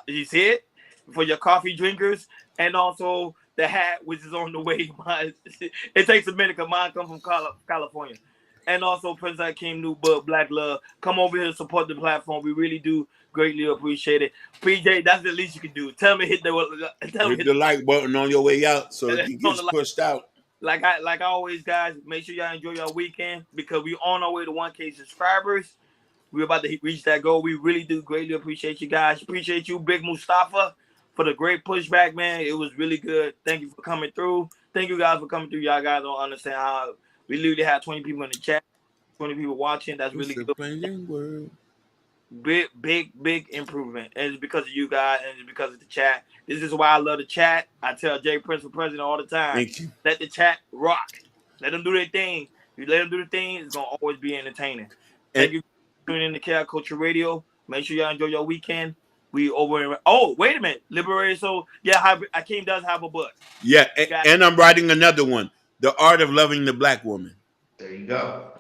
You see it? For your coffee drinkers. And also the hat, which is on the way. It takes a minute because mine comes from California. And also Prince Hakeem New Book, Black Love. Come over here and support the platform. We really do greatly appreciate it. PJ, that's the least you can do. Tell me hit the like button on your way out so it gets pushed out. Like I always, guys, make sure y'all enjoy your weekend because we on our way to 1K subscribers. We're about to reach that goal. We really do greatly appreciate you guys. Appreciate you, Big Mustafa, for the great pushback, man. It was really good. Thank you for coming through. Thank you guys for coming through. Y'all guys don't understand how we literally had 20 people in the chat, 20 people watching. That's really good. Big improvement. And it's because of you guys and it's because of the chat. This is why I love the chat. I tell Jay Prince for president all the time. Thank you. Let the chat rock. Let them do their thing. If you let them do the thing, it's going to always be entertaining. Thank you for tuning in to KL Culture Radio. Make sure y'all enjoy your weekend. We over in... Oh, wait a minute. Liberated Soul. Yeah, Hakeem does have a book. Yeah, and I'm writing another one. The Art of Loving the Black Woman. There you go.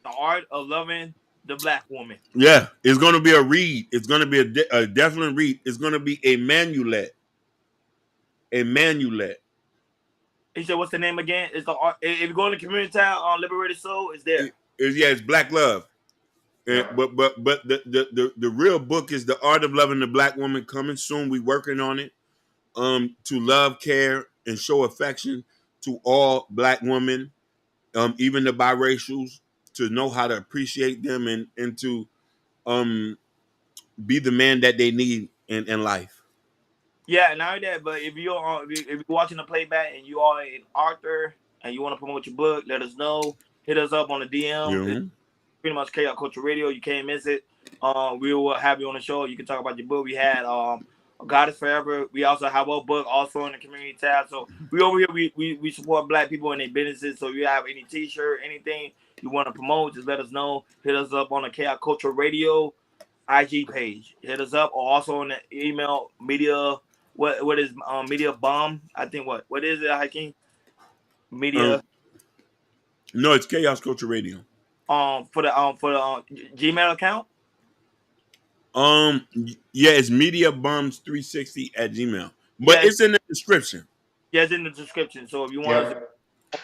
The Art of Loving the black woman. Yeah, it's going to be a read. It's going to be a definite read. It's going to be a manulet. A manulet. He said, "What's the name again?" It's the if you go in the community tab on Liberated Soul, it's there. It's Black Love. But the real book is The Art of Loving the Black Woman, coming soon. We working on it. To love, care, and show affection to all black women, even the biracials, to know how to appreciate them and to be the man that they need in life. Yeah, not only that, but if you're watching the playback and you are an author and you want to promote your book, let us know. Hit us up on the DM. It's pretty much Chaos Culture Radio. You can't miss it. We will have you on the show. You can talk about your book. We had God is Forever. We also have our book also in the community tab. So we over here we support black people in their businesses. So if you have any t-shirt, anything you want to promote, just let us know. Hit us up on the Chaos Culture Radio IG page. Hit us up, or also on the email media. What is media bomb? I think what is it, Hakeem? Media. No, it's Chaos Culture Radio. For the Gmail account. Yeah, it's mediabombs360@gmail. But it's in the description. Yeah, it's in the description. So if you want us to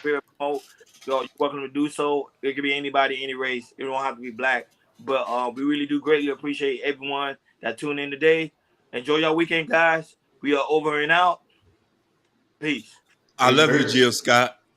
promote, you're welcome to do so. It could be anybody, any race. It don't have to be black. But we really do greatly appreciate everyone that tuned in today. Enjoy your weekend, guys. We are over and out. Peace. I love you, Jill Scott.